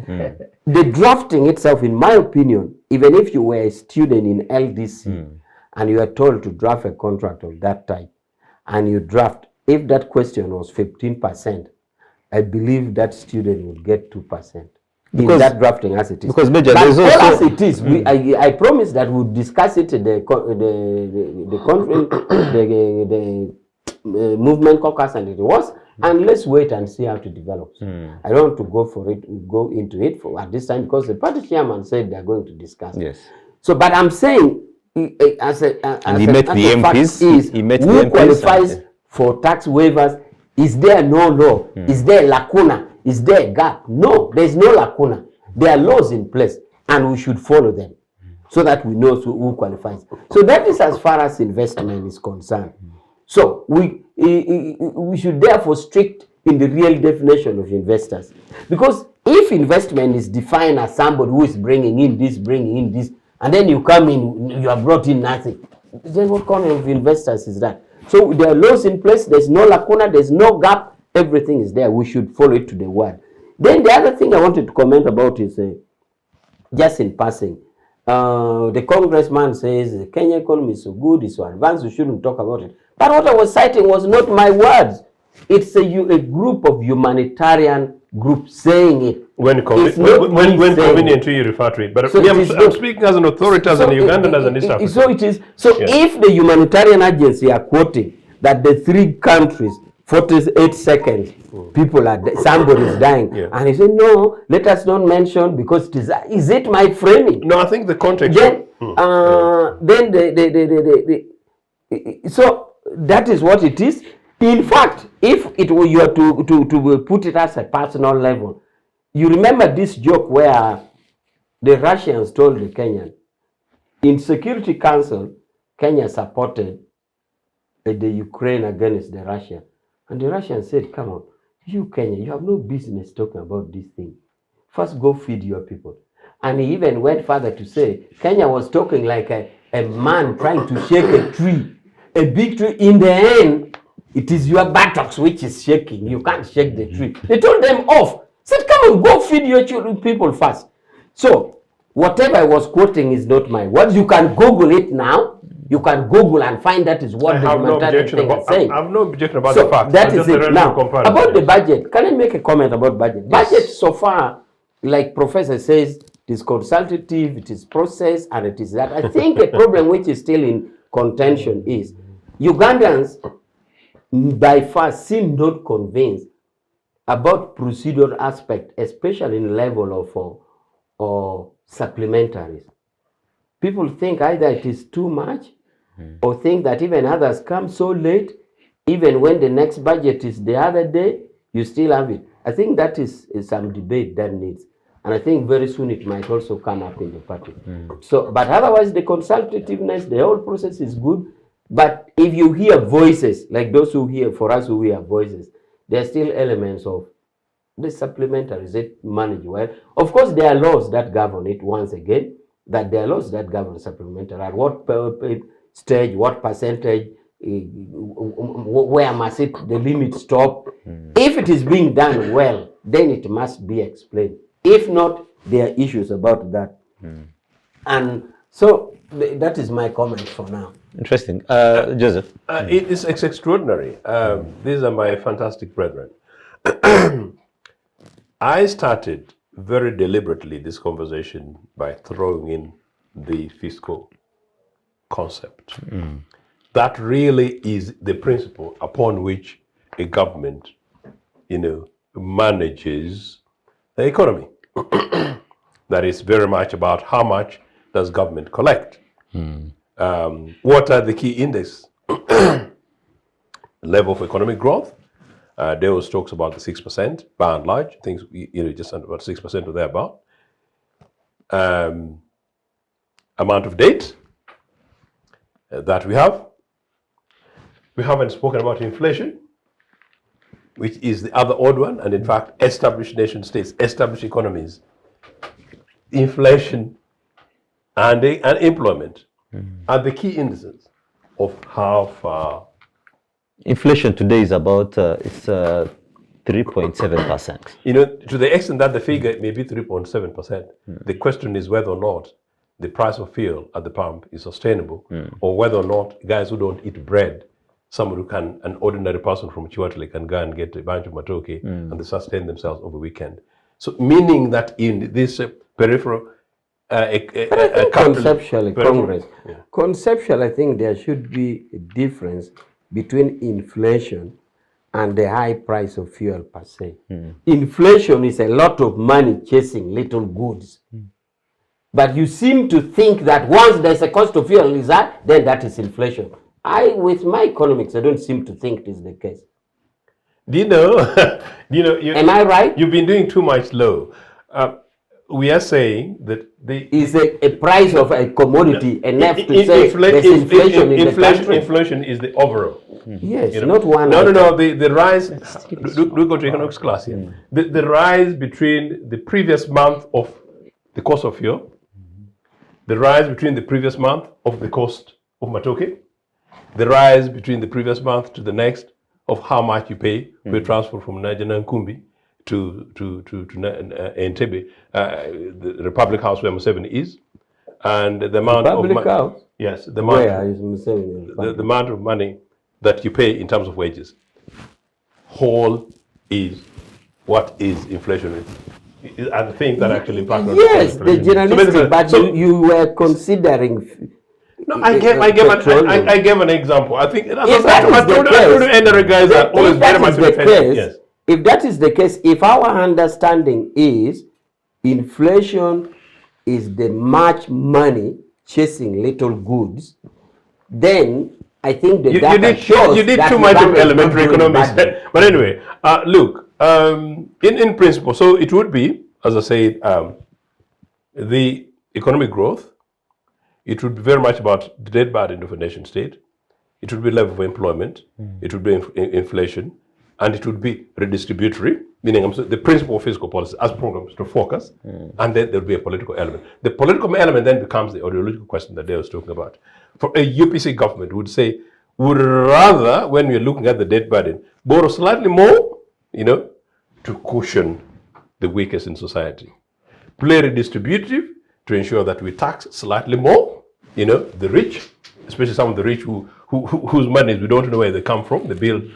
The drafting itself, in my opinion, even if you were a student in LDC and you are told to draft a contract of that type, and you draft, if that question was 15%, I believe that student would get 2%. Because that drafting as it is. Because Major, there's also, as it is, I promise that we'll discuss it in the movement caucus and it was, and let's wait and see how it develops. I don't want to go into it at this time because the party chairman said they're going to discuss. Yes. So, but I'm saying who qualifies for tax waivers? Is there no law? Is there a lacuna? Is there a gap? No, there's no lacuna. There are laws in place and we should follow them so that we know who qualifies. So that is as far as investment is concerned. So we should therefore strict in the real definition of investors. Because if investment is defined as somebody who is bringing in this, and then you come in, you have brought in nothing, then what kind of investors is that? So there are laws in place, there's no lacuna, there's no gap, everything is there. We should follow it to the word. Then the other thing I wanted to comment about is, just in passing, the congressman says the Kenya economy is so good, it's so advanced, we shouldn't talk about it. But what I was citing was not my words. It's a group of humanitarian groups saying it. When It's not me saying convenient to you refer to it. But So me, it is I'm not- speaking as an authority, as an Ugandan, as an East African. So it is. So Yes. if the humanitarian agency are quoting that the 3 countries, 48 seconds, people are somebody is dying, Yeah. and he said no, let us not mention because it is it my framing? No, I think the context. Then, so that is what it is. In fact, if it were you are to put it as a personal level, you remember this joke where the Russians told the Kenyan, in Security Council, Kenya supported the Ukraine against the Russia. And the Russians said, come on, you Kenya, you have no business talking about this thing. First go feed your people. And he even went further to say, Kenya was talking like a man trying to shake a tree, a big tree. In the end, it is your buttocks which is shaking. You can't shake the tree. They told them off. Said, come on, go feed your children, people first. So, whatever I was quoting is not my words. You can Google it now. You can Google and find that is what I the have no humanitarian objection thing about. is saying. I have no objection about So the facts. that but is just the it. relative Now, comparison. about the budget, can I make a comment about budget? Budget so far, like Professor says, it is consultative, it is process, and it is that. I think a problem which is still in contention is Ugandans by far seem not convinced about procedural aspect, especially in level of supplementaries. People think either it is too much or think that even others come so late, even when the next budget is the other day, you still have it. I think that is some debate that needs. And I think very soon it might also come up in the party. So, but otherwise the consultativeness, the whole process is good. But if you hear voices, like those who hear, for us who hear voices, there are still elements of the supplementary, is it managed well? Of course, there are laws that govern it once again, that there are laws that govern supplementary. At what stage, what percentage, where must it, the limit stop? If it is being done well, then it must be explained. If not, there are issues about that. And so that is my comment for now. Interesting. Joseph? It's extraordinary. These are my fantastic brethren. I started very deliberately this conversation by throwing in the fiscal concept. That really is the principle upon which a government, manages the economy. That is very much about how much does government collect. What are the key indices? Level of economic growth. Deus talks about the 6%, by and large, things just about 6% or thereabout. Amount of debt that we have. We haven't spoken about inflation, which is the other odd one, and in fact, established nation states, established economies, inflation and employment are the key indices of how far. Inflation today is about 3.7%. To the extent that the figure may be 3.7%, the question is whether or not the price of fuel at the pump is sustainable, or whether or not guys who don't eat bread, someone who can, an ordinary person from Chiwatele can go and get a bunch of matoke and they sustain themselves over the weekend. So meaning that in this peripheral, Conceptually, Congress. Conceptually, I think there should be a difference between inflation and the high price of fuel per se. Inflation is a lot of money chasing little goods. But you seem to think that once there's a cost of fuel is that, then that is inflation. With my economics, I don't seem to think it is the case. Am I right? You've been doing too much low. We are saying that is a price of a commodity enough to say there's inflation in the country? Inflation is the overall. Yes, not one. No. The rise. We go to economics class here. The rise between the previous month of the cost of fuel, the rise between the previous month of the cost of matoke, the rise between the previous month to the next of how much you pay for transfer from Niger Nkumbi to Entebbe, the Republic House where Museveni is, and the amount Republic House? Yes, the amount, where is Museveni? The amount of money that you pay in terms of wages. whole is what is inflation are the things that actually impact on Yes, the inflation. journalistic, but you were considering. No, I gave an example. I think If that is the case, if that is the case, if our understanding is inflation is the much money chasing little goods, then I think the data shows you did that too much of Uganda is not elementary doing economics. badly. But anyway, look, in principle, so it would be, as I said, the economic growth. It would be very much about the debt burden of a nation state. It would be level of employment. It would be inflation. And it would be redistributory, meaning the principle of fiscal policy as programs to focus. And then there would be a political element. The political element then becomes the ideological question that Dale was talking about. For a UPC government would say, would rather, when we're looking at the debt burden, borrow slightly more, to cushion the weakest in society. Play redistributive, to ensure that we tax slightly more, the rich, especially some of the rich whose money we don't know where they come from. They build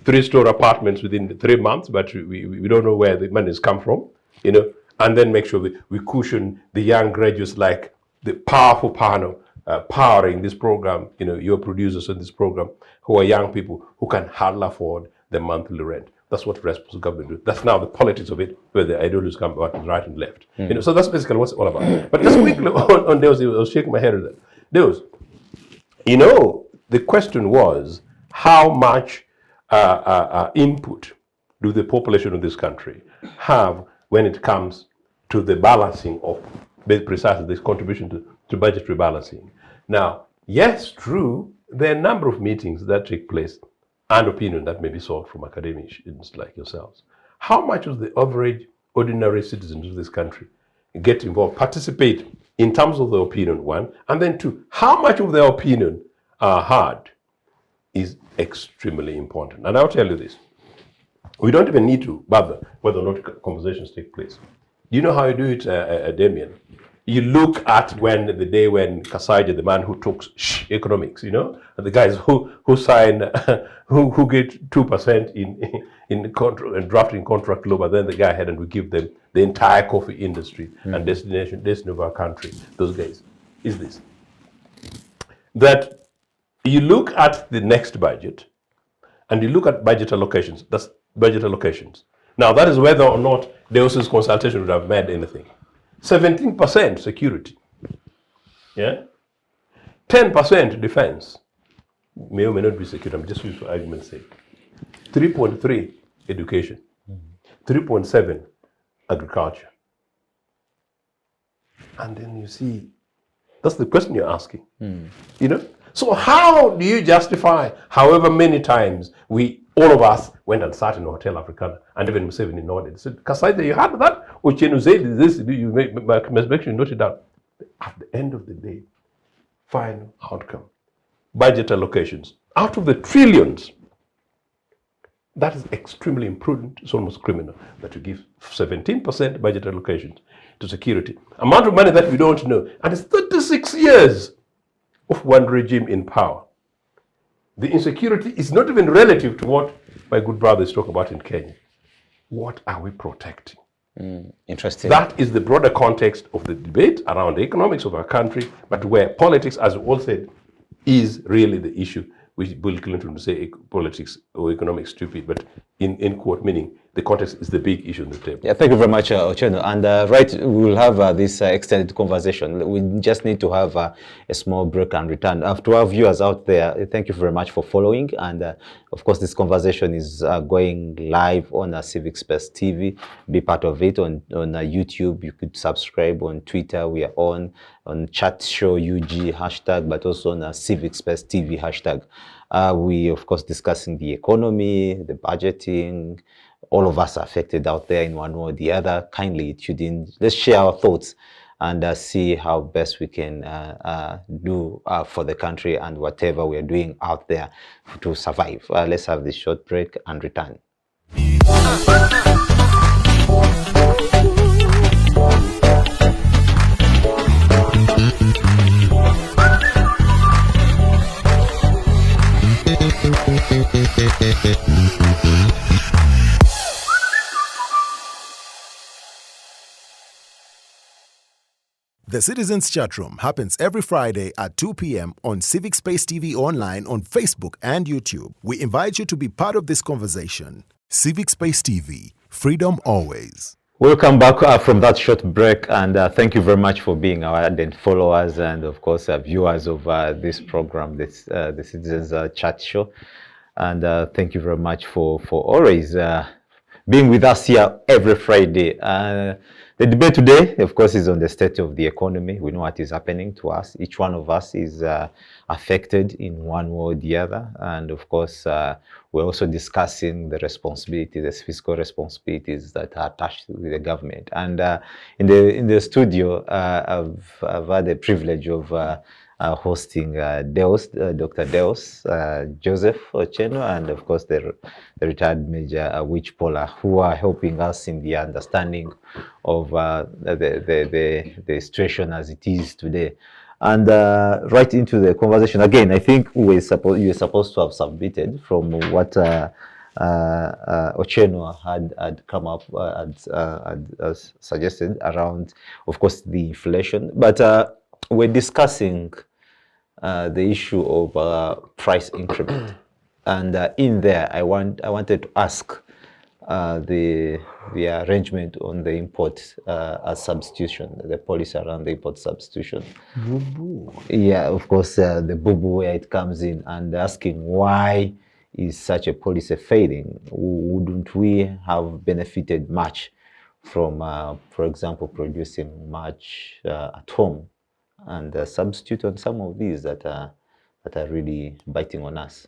3-story apartments within 3 months, but we don't know where the money has come from, and then make sure we cushion the young graduates like the powerful panel powering this program, your producers in this program, who are young people who can hardly afford the monthly rent. That's what responsible government do. That's now the politics of it, where the ideologies come about right and left. So that's basically what's it all about. But just quickly on Deus, I was shaking my head at that. Deus, the question was how much input do the population of this country have when it comes to the balancing of precisely this contribution to budgetary balancing. Now, yes, true, there are a number of meetings that take place and opinion that may be sought from academicians like yourselves. How much of the average ordinary citizens of this country get involved, participate in terms of the opinion, one, and then two, how much of their opinion are heard is extremely important. And I'll tell you this, we don't even need to bother whether or not conversations take place. Do you know how you do it, Damien? You look at the day when Kasaija, the man who talks economics, and the guys who sign, who get 2% in contract and drafting contract law, but then the guy ahead and we give them the entire coffee industry and destiny of our country. Those guys, is this: that you look at the next budget and you look at budget allocations. That's budget allocations. Now that is whether or not Deus's consultation would have made anything. 17% security, 10% defense, may or may not be security, I'm just using for argument's sake. 3.3 education, 3.7 agriculture. And then you see, that's the question you're asking, So how do you justify however many times all of us went and sat in a Hotel Africana, and even Museveni nodded. Said, Kasaija, you heard that? Ochieno said this, you must make sure you note it down. At the end of the day, final outcome, budget allocations. Out of the trillions, that is extremely imprudent, it's almost criminal, that you give 17% budget allocations to security. Amount of money that we don't know, and it's 36 years of one regime in power. The insecurity is not even relative to what my good brothers talk about in Kenya. What are we protecting? Interesting. That is the broader context of the debate around the economics of our country, but where politics, as we all said, is really the issue, which Bill Clinton would say politics or economics stupid, but in quote, meaning the context is the big issue on the table. Yeah, thank you very much, Ochieno. And right, we will have this extended conversation. We just need to have a small break and return. To our viewers out there, thank you very much for following. And of course, this conversation is going live on Civic Space TV. Be part of it on YouTube. You could subscribe on Twitter. We are on Chat Show UG hashtag, but also on Civic Space TV hashtag. We, of course, discussing the economy, the budgeting. All of us are affected out there in one way or the other. Kindly tune in. Let's share our thoughts and see how best we can do for the country and whatever we are doing out there to survive. Let's have this short break and return. The Citizens Chatroom happens every Friday at 2 p.m. on Civic Space TV Online on Facebook and YouTube. We invite you to be part of this conversation. Civic Space TV, freedom always. Welcome back from that short break, and thank you very much for being our ardent followers and, of course, viewers of this program, the Citizens Chat Show. And thank you very much for always being with us here every Friday. The debate today, of course, is on the state of the economy. We know what is happening to us. Each one of us is affected in one way or the other. And of course, we're also discussing the responsibilities, the fiscal responsibilities that are attached with the government. And in the studio, I've had the privilege of hosting Dr. Deus Joseph Ochieno, and of course the retired Major Awich Pollar, who are helping us in the understanding of the situation as it is today. And right into the conversation again, I think you were supposed to have submitted from what Ochieno had come up had suggested around, of course, the inflation, but we're discussing the issue of price increment, and in there, I wanted to ask the arrangement on the import as substitution, the policy around the import substitution. Boo-boo. Yeah, of course, the boo-boo where it comes in, and asking why is such a policy failing? Wouldn't we have benefited much from, for example, producing much at home, and substitute on some of these that are really biting on us,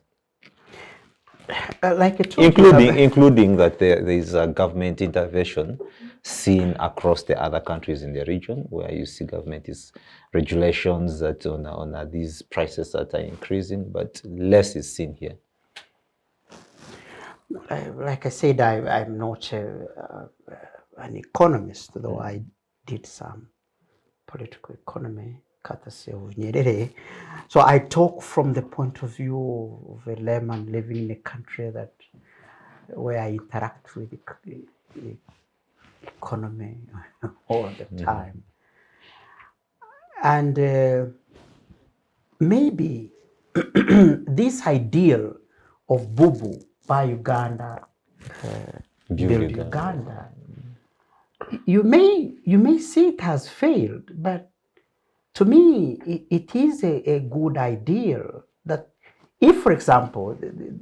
like I told you, including that there is a government intervention seen across the other countries in the region, where you see government is regulations that on these prices that are increasing, but less is seen here. like I said, I'm not an economist, though I did some political economy, courtesy of Nyerere. So I talk from the point of view of a layman living in a country where I interact with the economy all the time. And maybe this ideal of Bubu, buy Uganda, build Uganda, you may say it has failed, but to me, it is a good ideal that if, for example,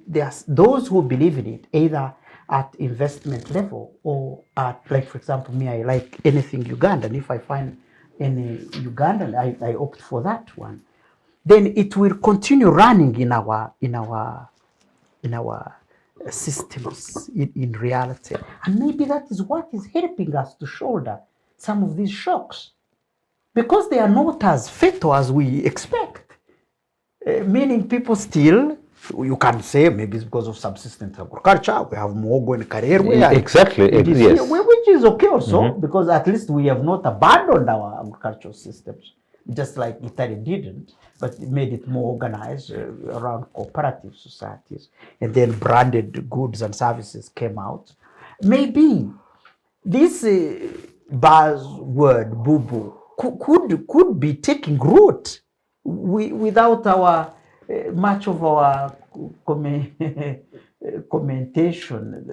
there's those who believe in it, either at investment level or at, like, for example, me, I like anything Ugandan. If I find any Ugandan, I opt for that one. Then it will continue running in our systems in reality. And maybe that is what is helping us to shoulder some of these shocks, because they are not as fatal as we expect. Meaning people still, you can say maybe it's because of subsistence agriculture, we have Mogo and Makerere. Exactly, yes. Which is okay also, because at least we have not abandoned our agricultural systems, just like Italy didn't, but it made it more organized around cooperative societies, and then branded goods and services came out. Maybe this buzzword boo-boo could be taking root without our much of our commentation,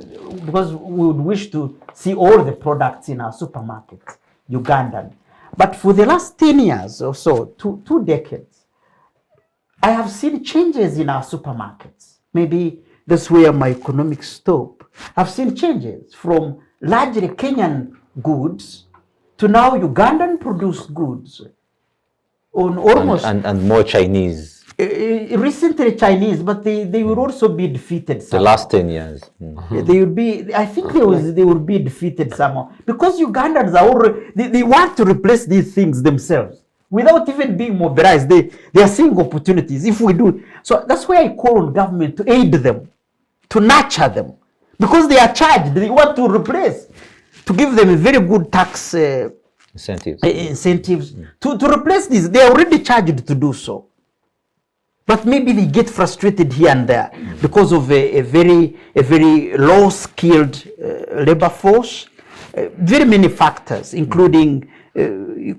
because we would wish to see all the products in our supermarkets, Ugandan. But for the last 10 years or so, two decades, I have seen changes in our supermarkets. Maybe that's where my economics stop. I've seen changes from largely Kenyan goods to now Ugandan produced goods. On almost and more Chinese. Recently Chinese, but they will also be defeated somehow. The last 10 years. They would be, I think they would be defeated somehow, because Ugandans are already, they want to replace these things themselves without even being mobilized. They are seeing opportunities if we do. So that's why I call on government to aid them, to nurture them, because they are charged. They want to replace, to give them a very good tax incentives to replace this. They are already charged to do so. But maybe they get frustrated here and there because of a very low skilled labor force, very many factors, including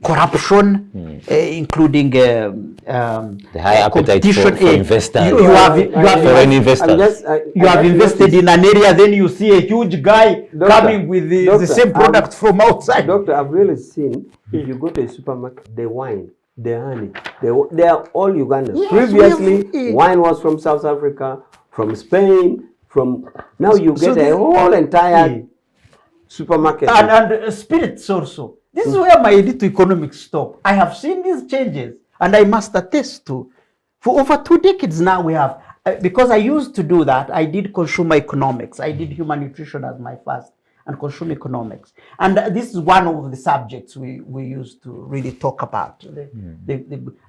corruption, including The high appetite competition. for investors. You have foreign investors. you have invested in an area, then you see a huge guy coming with the same product from outside. Doctor, I've really seen, if you go to a supermarket, the wine, the honey, they are all Ugandans. Yes, Previously, wine was from South Africa, from Spain, now you get a whole entire supermarket. And spirits also. This is where my little economics stop. I have seen these changes, and I must attest to. For over 2 decades now, we have, because I used to do that, I did consumer economics. I did human nutrition as my first, and consumer economics. And this is one of the subjects we used to really talk about.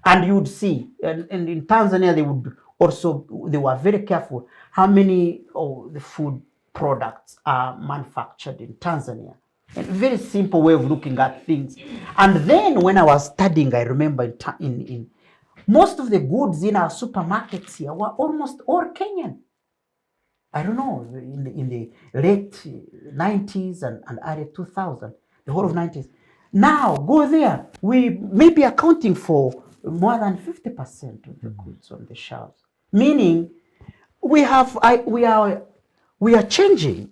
And you would see, and in Tanzania, they were very careful how many of the food products are manufactured in Tanzania. A very simple way of looking at things. And then when I was studying, I remember in most of the goods in our supermarkets here were almost all Kenyan. I don't know, in the late 90s and early 2000, the whole of 90s. Now, go there, we may be accounting for more than 50% of the goods on the shelves. Meaning, we are changing.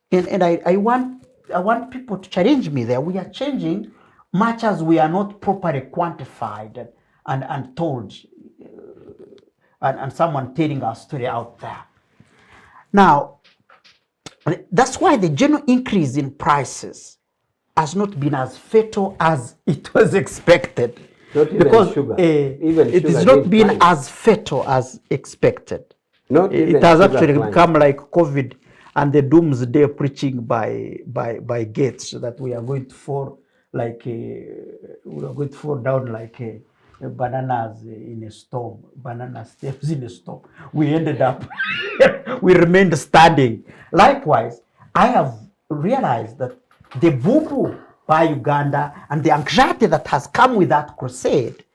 And I want people to challenge me there. We are changing much as we are not properly quantified and told, and someone telling our story out there. Now, that's why the general increase in prices has not been as fatal as it was expected. Not even because sugar. It has not been as fatal as expected. It has actually become like COVID and the doomsday preaching by Gates, so that we are going to fall down like bananas in a storm, banana stems in a storm. We ended up, we remained standing. Likewise, I have realized that the boo-boo by Uganda and the anxiety that has come with that crusade,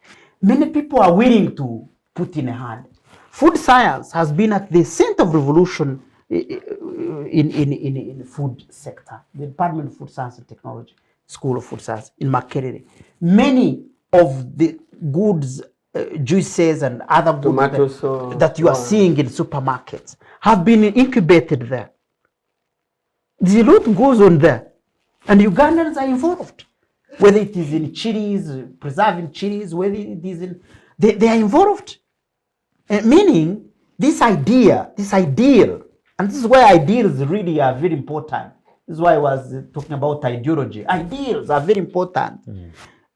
many people are willing to put in a hand. Food science has been at the center of revolution in the food sector. The Department of Food Science and Technology, School of Food Science in Makerere. Many of the goods, juices and other goods that you are seeing in supermarkets have been incubated there. The lot goes on there, and Ugandans are involved. Whether it is in chilies, preserving chilies, whether it is in, they are involved. Meaning, this ideal, and this is why ideals really are very important. This is why I was talking about ideology. Ideals are very important.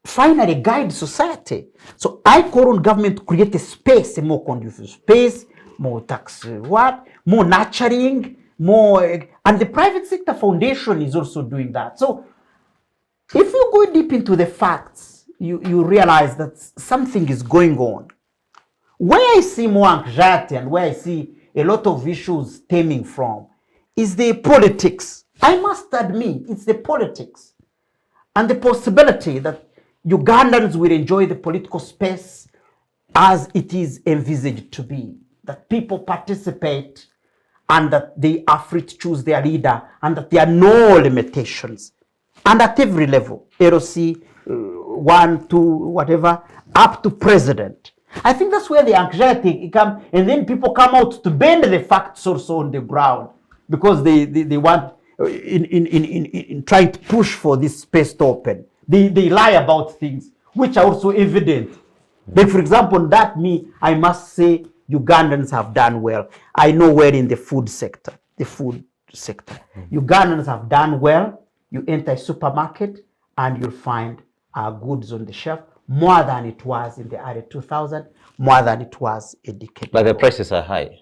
Finally, guide society. So I call on government to create a space, a more conducive space, more tax, more nurturing, more, and the private sector foundation is also doing that. So if you go deep into the facts, you realize that something is going on. Where I see more anxiety and where I see a lot of issues stemming from is the politics. I must admit, it's the politics and the possibility that Ugandans will enjoy the political space as it is envisaged to be, that people participate and that they are free to choose their leader and that there are no limitations. And at every level, LOC, 1, 2, whatever, up to president. I think that's where the anxiety comes, and then people come out to bend the facts also on the ground because they want, in trying to push for this space to open. They lie about things which are also evident. Like, for example, I must say Ugandans have done well. I know well in the food sector. Ugandans have done well. You enter a supermarket and you'll find goods on the shelf, more than it was in the early 2000s, more than it was a decade But ago. the prices are high.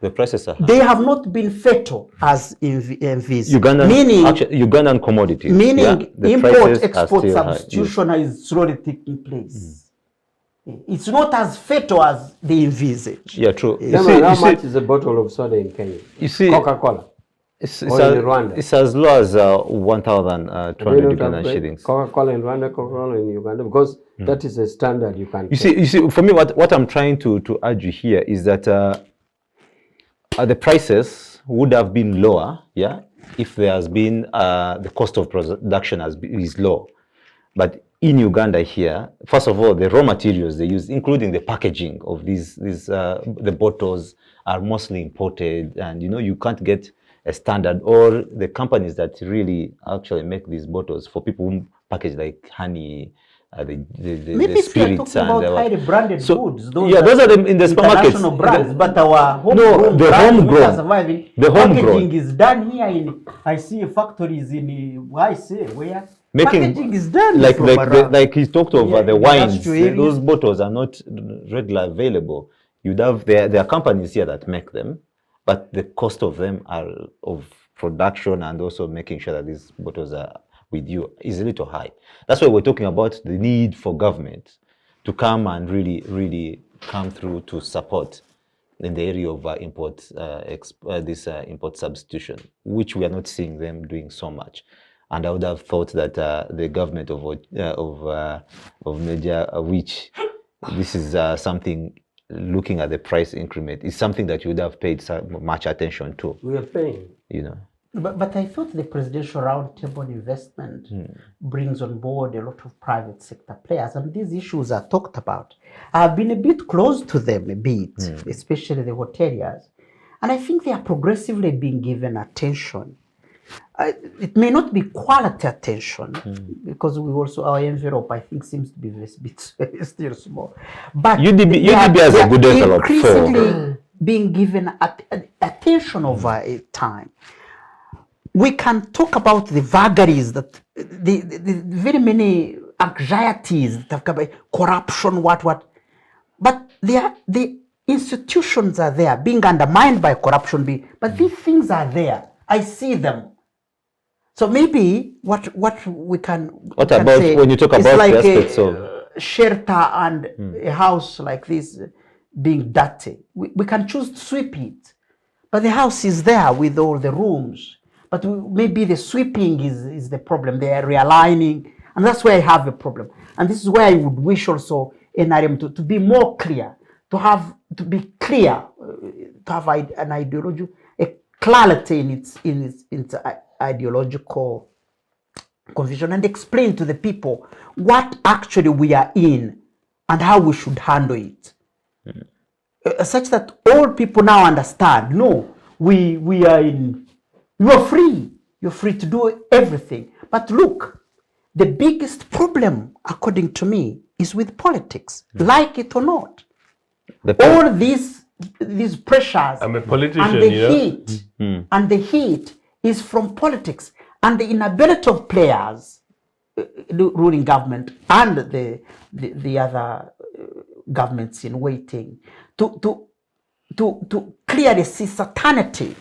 They have not been fatal as envisaged. Ugandan commodities. Meaning the import-export substitution is slowly taking place. It's not as fatal as they envisage. Yeah, true. How much is a bottle of soda in Kenya? You see, Coca-Cola. It's in Rwanda. It's as low as 1,200 Ugandan shillings. Coca-Cola in Rwanda, Coca-Cola in Uganda, because that is a standard you can't. You see, for me, what I'm trying to argue here is that the prices would have been lower, if there has been the cost of production is low. But in Uganda here, first of all, the raw materials they use, including the packaging of the bottles, are mostly imported, and you can't get a standard, or the companies that really actually make these bottles for people who package like honey, Maybe the if you're spirits talking about highly branded goods, those are in the supermarkets. International brands, but our No, homegrown the brands which homegrown. are surviving, The homegrown. packaging is done here I see factories where Making packaging is done like he talked of Yeah, the in wines. industrial areas. Those bottles are not regularly available. You'd have there are companies here that make them, but the cost of them of production and also making sure that these bottles are with you is a little high. That's why we're talking about the need for government to come and really come through to support in the area of import substitution, which we are not seeing them doing so much. And I would have thought that the government of Major Awich, this is something, looking at the price increment, is something that you would have paid much attention to. We are paying. But I thought the presidential roundtable investment brings on board a lot of private sector players, and these issues are talked about. I've been a bit close to them, especially the hoteliers, and I think they are progressively being given attention. It may not be quality attention because our envelope, I think, seems to be a bit still small. But UDB has a good envelope. Increasingly being given attention over time. We can talk about the vagaries, that the very many anxieties that have come by corruption, what, but the institutions are there, being undermined by corruption, but these things are there. I see them. So maybe what we can say, when you talk about like the aspects of shelter and a house like this being dirty, we can choose to sweep it, but the house is there with all the rooms. But maybe the sweeping is the problem. They are realigning, and that's where I have a problem. And this is where I would wish also NRM to be more clear, to have an ideology, a clarity in its ideological confusion, and explain to the people what actually we are in and how we should handle it, such that all people now understand. No, we are in. You are free. You're free to do everything. But look, the biggest problem, according to me, is with politics. Like it or not, all these pressures. I'm a politician, and the heat, and the heat is from politics and the inability of players, the ruling government and the other governments in waiting to clearly see certainty.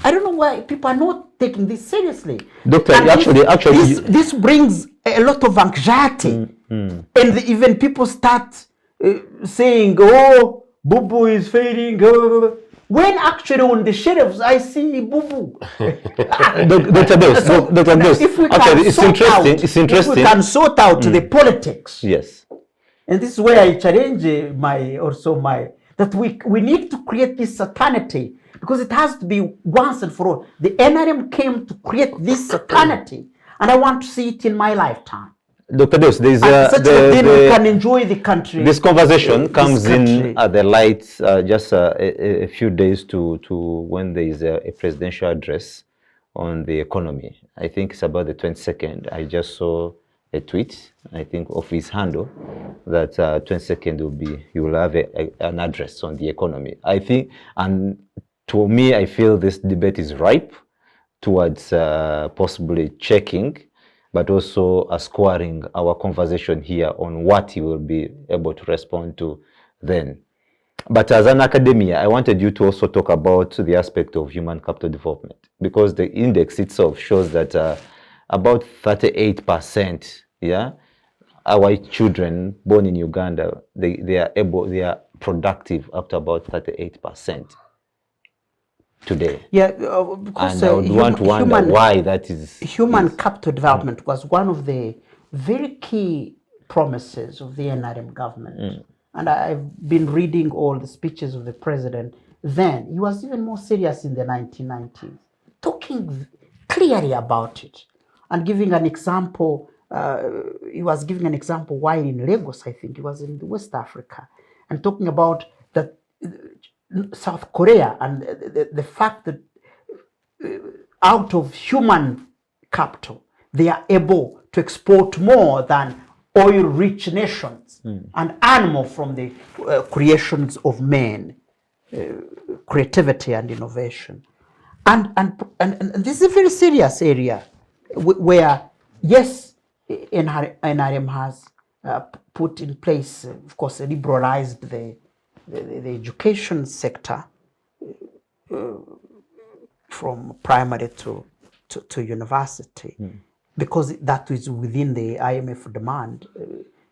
I don't know why people are not taking this seriously. Doctor, this brings a lot of anxiety, and even people start saying, "Oh, Boo Boo is failing." When actually on the shelves I see Boo Boo. Dr. Deus, it's interesting. If we can sort out the politics, yes, and this is where I challenge that we need to create this certainty. Because it has to be once and for all. The NRM came to create this certainty, and I want to see it in my lifetime. Dr. Deus, then we can enjoy the country. This conversation comes in at the light just a few days to when there is a presidential address on the economy. I think it's about the 22nd. I just saw a tweet, I think, of his handle, that 22nd he will have an address on the economy. I think, and to me, I feel this debate is ripe towards possibly checking, but also scoring our conversation here on what he will be able to respond to then. But as an academia, I wanted you to also talk about the aspect of human capital development, because the index itself shows that about 38%, our children born in Uganda, they are productive up to about 38%. Today. Because and I would want to wonder why that is. Human capital development was one of the very key promises of the NRM government. And I've been reading all the speeches of the president then. He was even more serious in the 1990s, talking clearly about it and giving an example he was giving an example while in Lagos, I think, he was in West Africa, and talking about that South Korea and the fact that out of human capital, they are able to export more than oil-rich nations and earn more from the creations of men, creativity and innovation. And this is a very serious area where, yes, NRM has put in place, of course, liberalized the education sector from primary to university, because that is within the IMF demand.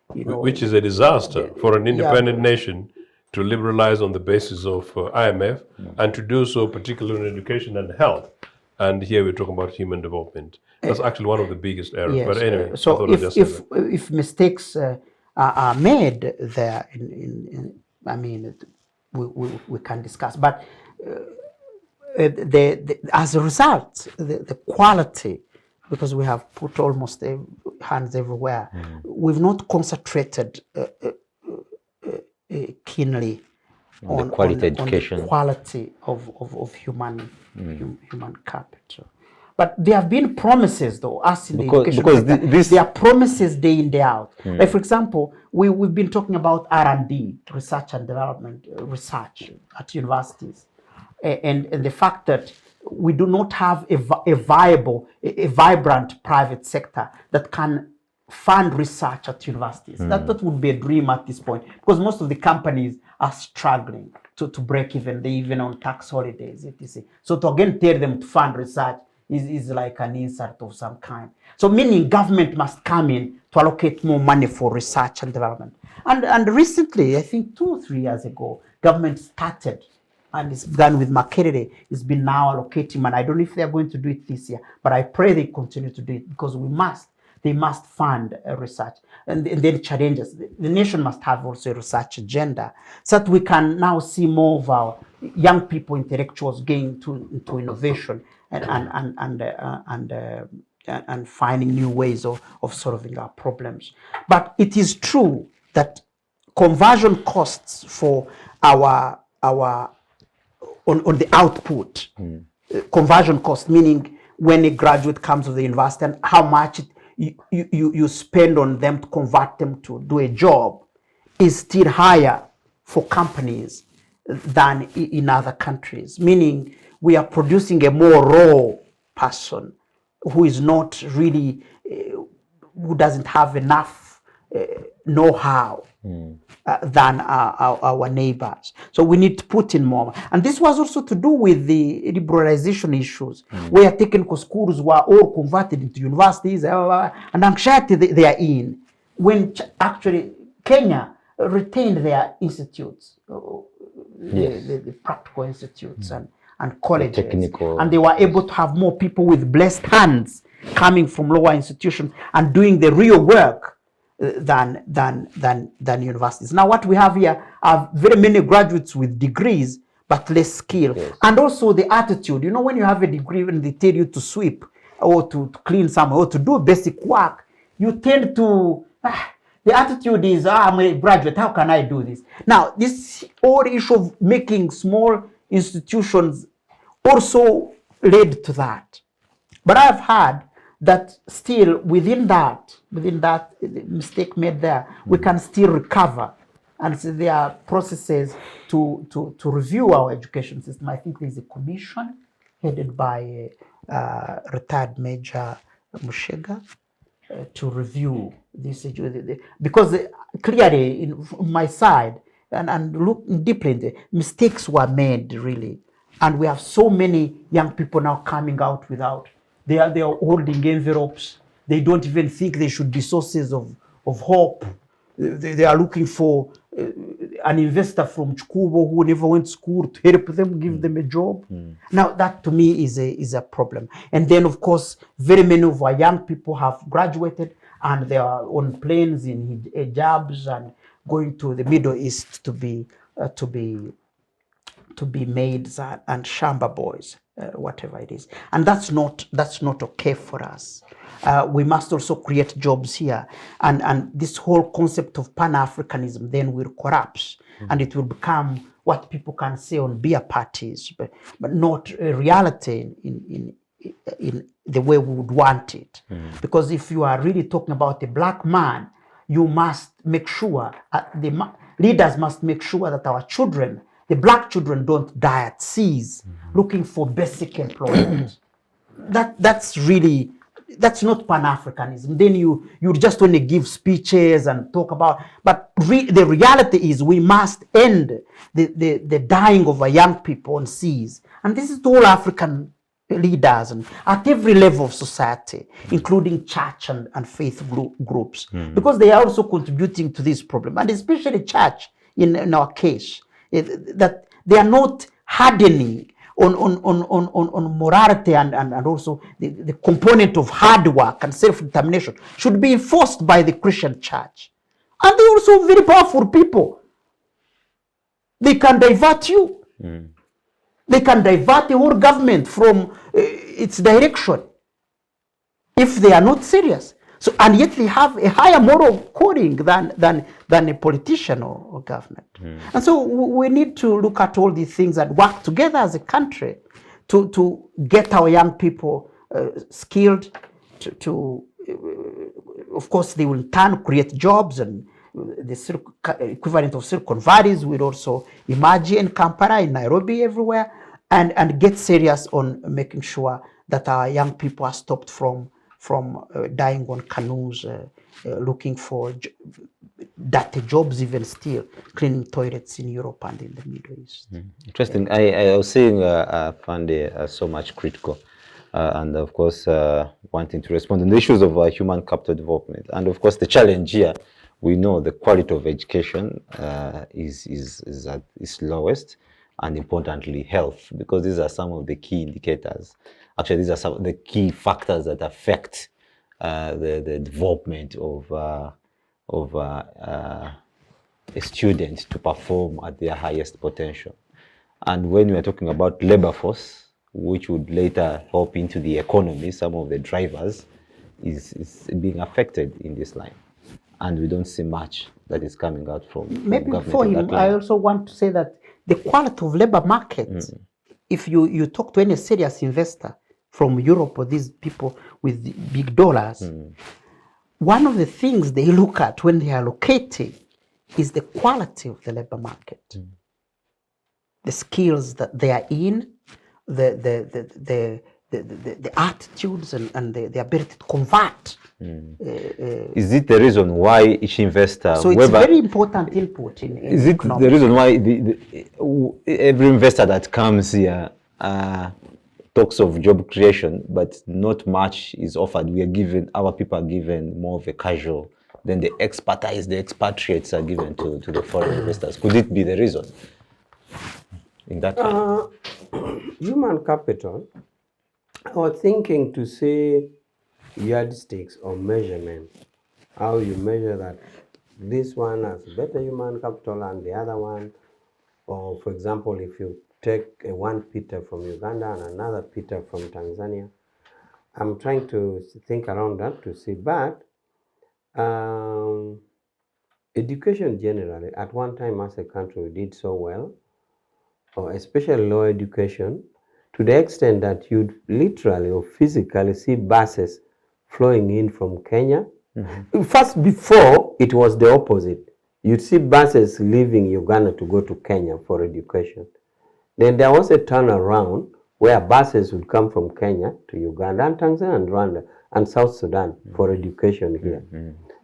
Which is a disaster for an independent nation to liberalize on the basis of IMF and to do so particularly in education and health. And here we're talking about human development. That's actually one of the biggest errors. Yes. But anyway, so if mistakes are made there, I mean, we can discuss. But as a result, the quality, because we have put almost hands everywhere, we've not concentrated keenly on quality education, on the quality of human capital. But there have been promises, though, us in the education sector, there are promises day in, day out. Like, for example, we've been talking about R&D, research and development, research at universities, and the fact that we do not have a vibrant private sector that can fund research at universities. That would be a dream at this point, because most of the companies are struggling to break even. They even on tax holidays, etc. So to again tell them to fund research is like an insult of some kind. So meaning government must come in to allocate more money for research and development. And recently, I think 2 or 3 years ago, government started, and it's begun with Makerere. It's been now allocating money. I don't know if they're going to do it this year, but I pray they continue to do it, because they must fund research. And then challenges. The nation must have also a research agenda, so that we can now see more of our young people, intellectuals, getting into innovation and finding new ways of solving our problems. But it is true that conversion costs for our on the output, conversion cost, meaning when a graduate comes to the university and how much you spend on them to convert them to do a job, is still higher for companies than in other countries, meaning we are producing a more raw person who is not really, who doesn't have enough know-how than our neighbors. So we need to put in more. And this was also to do with the liberalization issues, where technical schools were all converted into universities, and anxiety they are in, when actually Kenya retained their institutes, the practical institutes and colleges, and they were able to have more people with blessed hands coming from lower institutions and doing the real work than universities. Now what we have here are very many graduates with degrees but less skill. Yes. And also the attitude. You know, when you have a degree and they tell you to sweep or to clean somewhere or to do basic work, you tend to the attitude is, I'm a graduate, how can I do this? Now this whole issue of making small institutions also led to that. But I've heard that still within that mistake made there, we can still recover. And so there are processes to review our education system. I think there's a commission headed by retired Major Mushega to review this, because clearly in my side, and look deeply in the mistakes were made really. And we have so many young people now coming out without, they are holding envelopes. They don't even think they should be sources of hope. They are looking for an investor from Chukubo who never went to school to help them, give them a job. Now that to me is a problem. And then of course, very many of our young people have graduated and they are on planes in hijabs and going to the Middle East to be maids and shamba boys. whatever it is. And that's not okay for us. We must also create jobs here. And this whole concept of Pan-Africanism then will collapse, and it will become what people can say on beer parties, but not a reality in the way we would want it. Because if you are really talking about a black man, you must make sure, leaders must make sure that our children, the black children, don't die at seas looking for basic employment. That's not Pan-Africanism. Then you just want to give speeches and talk about, but the reality is we must end the dying of our young people on seas. And this is to all African leaders and at every level of society, including church and faith groups, because they are also contributing to this problem, and especially church in our case, that they are not hardening on morality and also the component of hard work and self-determination should be enforced by the Christian church. And they're also very powerful people. They can divert you. They can divert the whole government from its direction if they are not serious. So, and yet they have a higher moral calling than a politician or government. And so we need to look at all these things and work together as a country to get our young people skilled, of course, they will in turn create jobs, and the equivalent of Silicon Valleys will also emerge in Kampala, in Nairobi, everywhere, and get serious on making sure that our young people are stopped from dying on canoes, looking for dirty jobs, even still cleaning toilets in Europe and in the Middle East. Interesting. I was saying I found it so much critical, and of course wanting to respond on the issues of human capital development. And of course the challenge here, we know the quality of education is at its lowest, and importantly health, because these are some of the key indicators. Actually, these are some of the key factors that affect the development of a student to perform at their highest potential. And when we are talking about labor force, which would later help into the economy, some of the drivers is being affected in this line. And we don't see much that is coming out from Maybe government before in that him, line. I also want to say that the quality of labor market, if you talk to any serious investor from Europe or these people with big dollars, one of the things they look at when they are locating is the quality of the labor market, the skills that they are in, the attitudes and the ability to convert. Is it the reason why each investor... So it's very important input in Is it economics. the reason why every investor that comes here talks of job creation, but not much is offered? Our people are given more of a casual, then the expertise, the expatriates are given to the foreign investors. Could it be the reason in that way? Human capital, I was thinking to say yardsticks or measurement, how you measure that this one has better human capital than the other one. Or for example, if you take one Peter from Uganda and another Peter from Tanzania, I'm trying to think around that to see. But education generally, at one time as a country, we did so well, or especially lower education, to the extent that you'd literally or physically see buses flowing in from Kenya. First, before, it was the opposite. You'd see buses leaving Uganda to go to Kenya for education. Then there was a turnaround where buses would come from Kenya to Uganda and Tanzania and Rwanda and South Sudan for education here.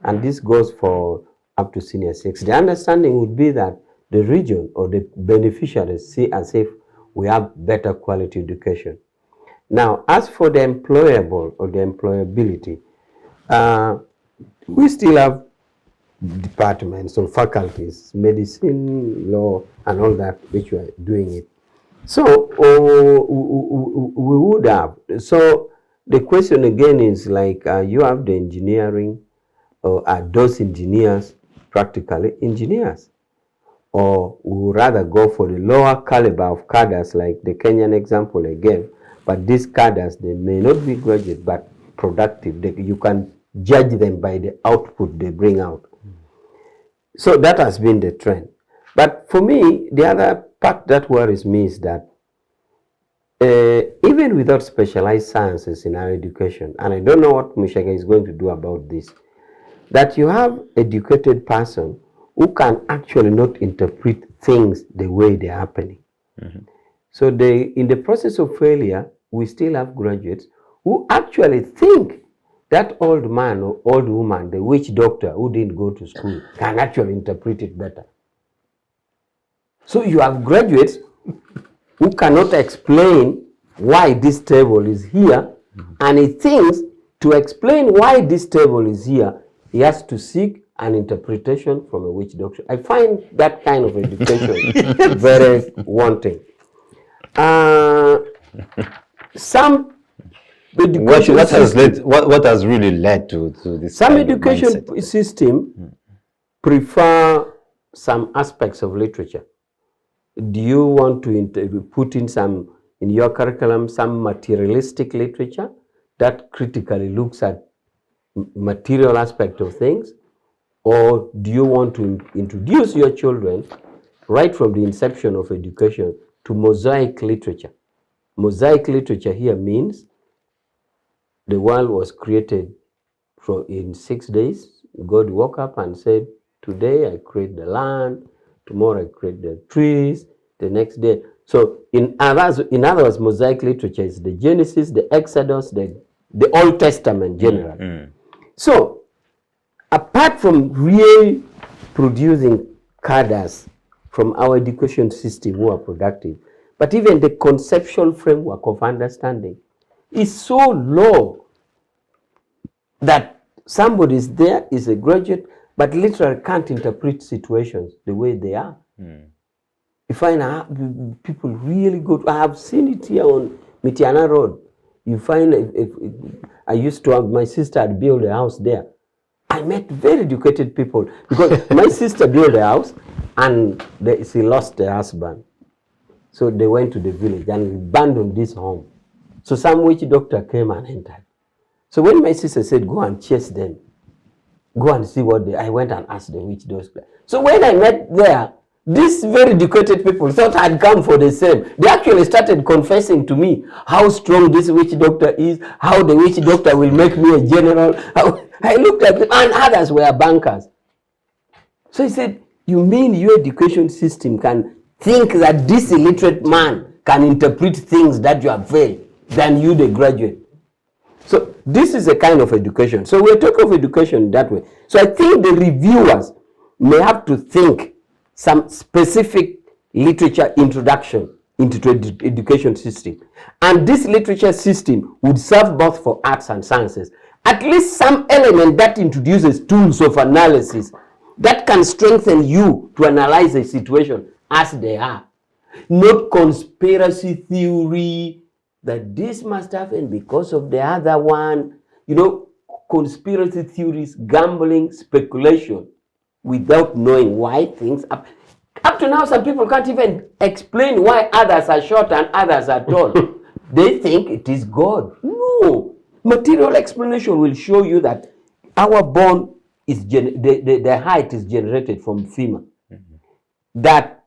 And this goes for up to senior 6. The understanding would be that the region or the beneficiaries see as if we have better quality education. Now, as for the employable or the employability, we still have departments or faculties, medicine, law, and all that, which we are doing it. So we would have. So the question again is like, you have the engineering, or are those engineers practically engineers? Or we would rather go for the lower caliber of cadres, like the Kenyan example I gave, But these cadres, they may not be graduate, but productive. You can judge them by the output they bring out. So that has been the trend. But for me, the other part that worries me is that even without specialized sciences in our education, and I don't know what Mushega is going to do about this, that you have educated person who can actually not interpret things the way they're happening. So in the process of failure, we still have graduates who actually think that old man or old woman, the witch doctor who didn't go to school, can actually interpret it better. So you have graduates who cannot explain why this table is here, and he thinks to explain why this table is here, he has to seek an interpretation from a witch doctor. I find that kind of education very wanting. Some education what has really led to this? Some education system prefer some aspects of literature. Do you want to put in in your curriculum some materialistic literature that critically looks at material aspect of things? Or do you want to introduce your children right from the inception of education to mosaic literature? Mosaic literature here means the world was created in 6 days. God woke up and said, today I create the land, tomorrow I create the trees, the next day. So in other words, mosaic literature is the Genesis, the Exodus, the Old Testament generally. So apart from really producing cadres from our education system who are productive, but even the conceptual framework of understanding is so low that somebody is there, is a graduate, but literally can't interpret situations the way they are. You find people really good. I have seen it here on Mitiana Road. You find, I used to have, my sister had built a house there. I met very educated people because my sister built a house and she lost her husband. So they went to the village and abandoned this home. So some witch doctor came and entered. So when my sister said, go and chase them, go and see what I went and asked the witch doctor. So when I met there, these very educated people thought I'd come for the same. They actually started confessing to me how strong this witch doctor is, how the witch doctor will make me a general. I looked at them, and others were bankers. So he said, you mean your education system can think that this illiterate man can interpret things that you have failed than you, the graduate? So this is a kind of education. So we're talking of education that way. So I think the reviewers may have to think some specific literature introduction into the education system. And this literature system would serve both for arts and sciences. At least some element that introduces tools of analysis that can strengthen you to analyze a situation as they are. Not conspiracy theory that this must happen because of the other one. You know, conspiracy theories, gambling, speculation, without knowing why things happen. Up to now, some people can't even explain why others are short and others are tall. They think it is God. No. Material explanation will show you that our bone is, the height is generated from femur. That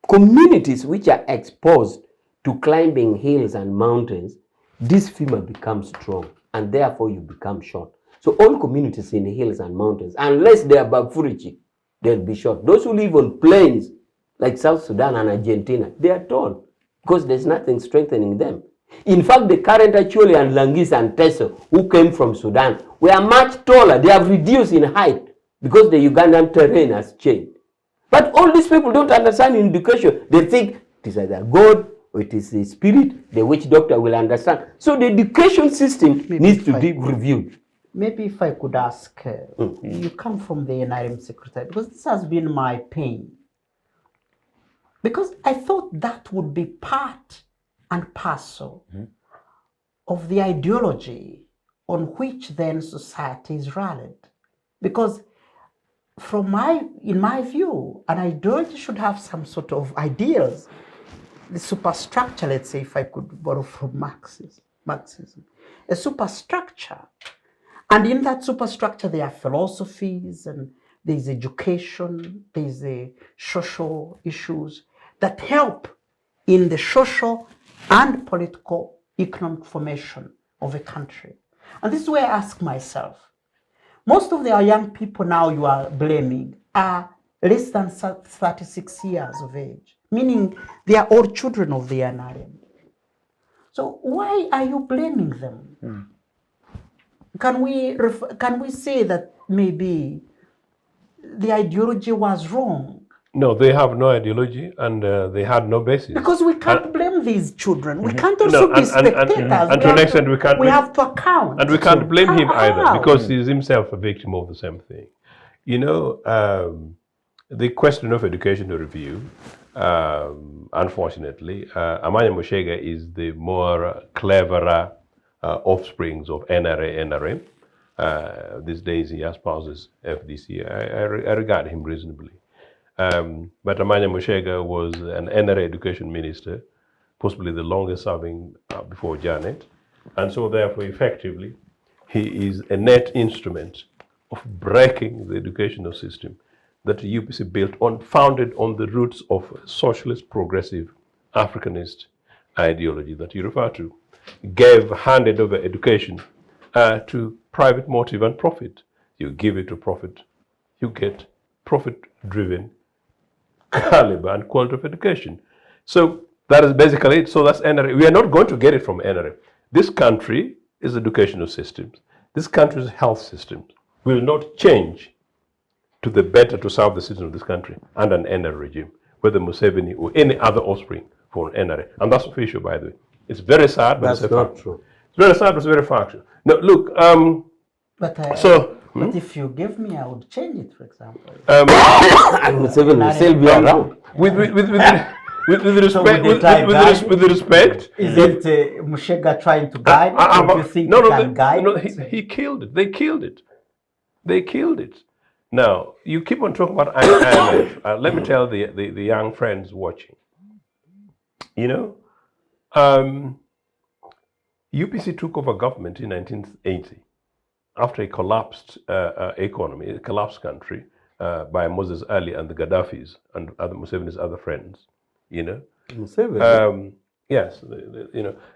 communities which are exposed to climbing hills and mountains, this femur becomes strong and therefore you become short. So all communities in the hills and mountains, unless they are Babfurichi, they'll be short. Those who live on plains like South Sudan and Argentina, they are tall because there's nothing strengthening them. In fact, the current Acholi and Langis and Teso who came from Sudan were much taller. They have reduced in height because the Ugandan terrain has changed. But all these people don't understand in education. They think it is either God or it is the spirit, the witch doctor will understand. So the education system needs to be reviewed. Maybe if I could ask, you come from the NRM secretary, because this has been my pain. Because I thought that would be part and parcel of the ideology on which then society is rallied. Because in my view, an ideology should have some sort of ideals the superstructure, let's say, if I could borrow from Marxism, a superstructure. And in that superstructure, there are philosophies, and there's education, there's social issues that help in the social and political economic formation of a country. And this is where I ask myself, most of the young people now you are blaming are less than 36 years of age, meaning they are all children of the NRM. So why are you blaming them? Can we say that maybe the ideology was wrong? No, they have no ideology, and they had no basis. Because we can't blame these children. We can't also be spectators. And to an extent, we have to account. And we can't blame him either, because he's himself a victim of the same thing. You know, the question of educational review, unfortunately, Amanya Mushega is the more cleverer offsprings of NRA, NRM. These days he espouses FDC. I regard him reasonably. But Amanya Mushega was an NRA education minister, possibly the longest serving before Janet. And so therefore, effectively, he is a net instrument of breaking the educational system that the UPC built on, founded on the roots of socialist, progressive, Africanist ideology that you refer to, handed over education to private motive and profit. You give it to profit, you get profit-driven caliber and quality of education. So that is basically it. So that's NRA. We are not going to get it from NRA. This country is educational systems. This country's health systems will not change to the better to serve the citizens of this country under an NRA regime, whether Museveni or any other offspring for an NRA. And that's official, by the way. It's very sad, but That's not true. It's very sad, but it's very factual. Now, look, But if you give me, I would change it, for example. And Museveni will still be around. With respect, Is it Mushega trying to guide? Or do you think he can guide? No, he killed it. They killed it. They killed it. Now, you keep on talking about IMF. Let me tell the young friends watching. You know, UPC took over government in 1980 after a collapsed economy, a collapsed country by Moses Ali and the Gaddafis and other Museveni's other friends. You know, Museveni? yes,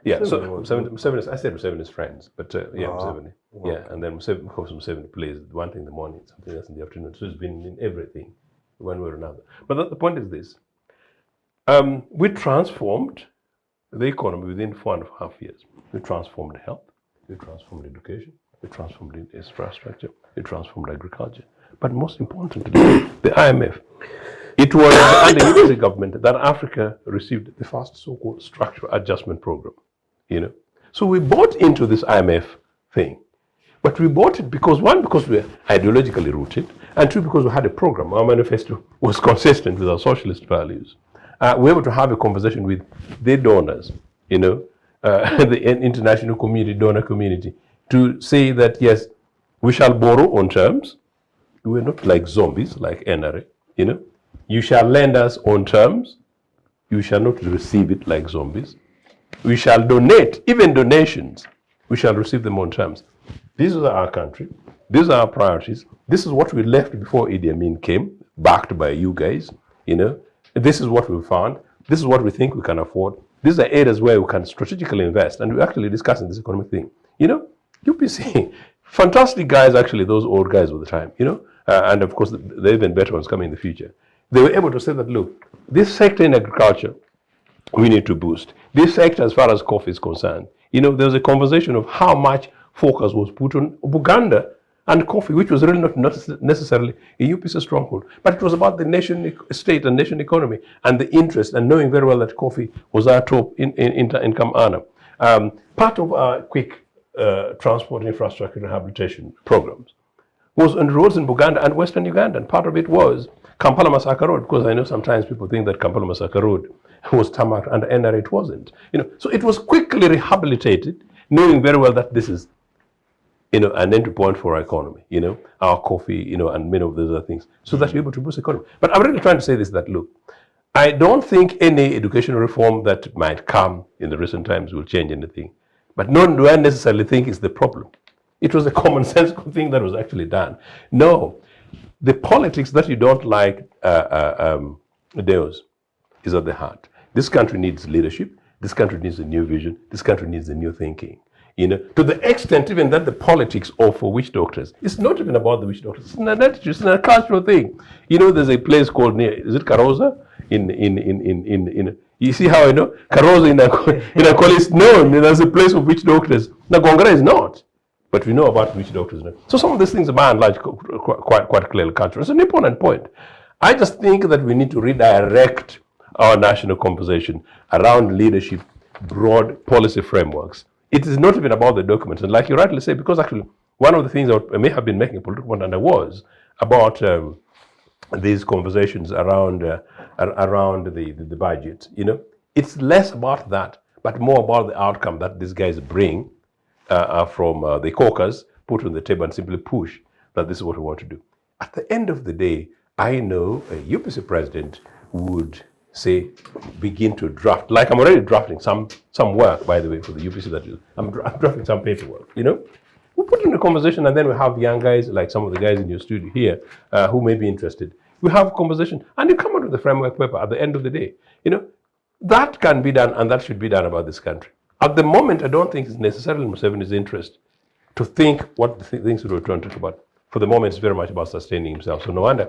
yeah. So Museveni, I said Museveni's friends, but Museveni, yeah, and then Museveni, of course, Museveni plays one thing in the morning, something else in the afternoon. So he's been in everything, one way or another. But the point is this: we transformed the economy within 4.5 years. We transformed health, we transformed education, we transformed infrastructure, we transformed agriculture. But most importantly, the IMF. It was under the UPC government that Africa received the first so-called structural adjustment program. You know, so we bought into this IMF thing, but we bought it because because we were ideologically rooted, and two, because we had a program. Our manifesto was consistent with our socialist values. We were able to have a conversation with the donors, you know, the international community, donor community, to say that yes, we shall borrow on terms. We are not like zombies, like NRA, you know. You shall lend us on terms. You shall not receive it like zombies. We shall donate, even donations, we shall receive them on terms. This is our country. These are our priorities. This is what we left before Idi Amin came, backed by you guys, you know. This is what we found. This is what we think we can afford. These are areas where we can strategically invest. And we're actually discussing this economic thing. You know, UPC, fantastic guys, actually, those old guys all the time, you know. And of course, the even better ones coming in the future. They were able to say that, look, this sector in agriculture, we need to boost. This sector, as far as coffee is concerned, you know, there was a conversation of how much focus was put on Uganda and coffee, which was really not necessarily a UPC stronghold, but it was about the nation state and nation economy and the interest, and knowing very well that coffee was our top income earner. Part of our quick transport infrastructure rehabilitation programs was on roads in Uganda and Western Uganda, and part of it was Kampala-Masaka Road, because I know sometimes people think that Kampala-Masaka Road was tarmacked under NRA. It wasn't. You know, so it was quickly rehabilitated, knowing very well that this is, you know, an entry point for our economy, you know, our coffee, you know, and many of those other things, so that we're able to boost the economy. But I'm really trying to say this, that look, I don't think any educational reform that might come in the recent times will change anything. But nor do I necessarily think it's the problem. It was a common sense thing that was actually done. No, the politics that you don't like, Deus, is at the heart. This country needs leadership. This country needs a new vision. This country needs a new thinking. You know, to the extent even that the politics of for witch doctors, it's not even about the witch doctors. It's an attitude, it's a cultural thing. You know, there's a place called near, is it Karoza? You see how I know? Karoza in Akoli is known. There's a place of witch doctors. Now, Gongara is not. But we know about witch doctors now. So some of these things are by and large quite clearly cultural. It's an important point. I just think that we need to redirect our national conversation around leadership, broad policy frameworks. It is not even about the documents. And like you rightly say, because actually one of the things I may have been making a political point, and I was, about these conversations around the budget. You know, it's less about that, but more about the outcome that these guys bring from the caucus, put on the table and simply push that this is what we want to do. At the end of the day, I know a UPC president would say, begin to draft, like I'm already drafting some work, by the way, for the UPC that I'm drafting some paperwork, you know. We put in a conversation and then we have young guys, like some of the guys in your studio here, who may be interested. We have a conversation and you come out with the framework paper at the end of the day. You know, that can be done and that should be done about this country. At the moment, I don't think it's necessarily in Museveni's interest to think what the things we're trying to talk about. For the moment, it's very much about sustaining himself. So no wonder,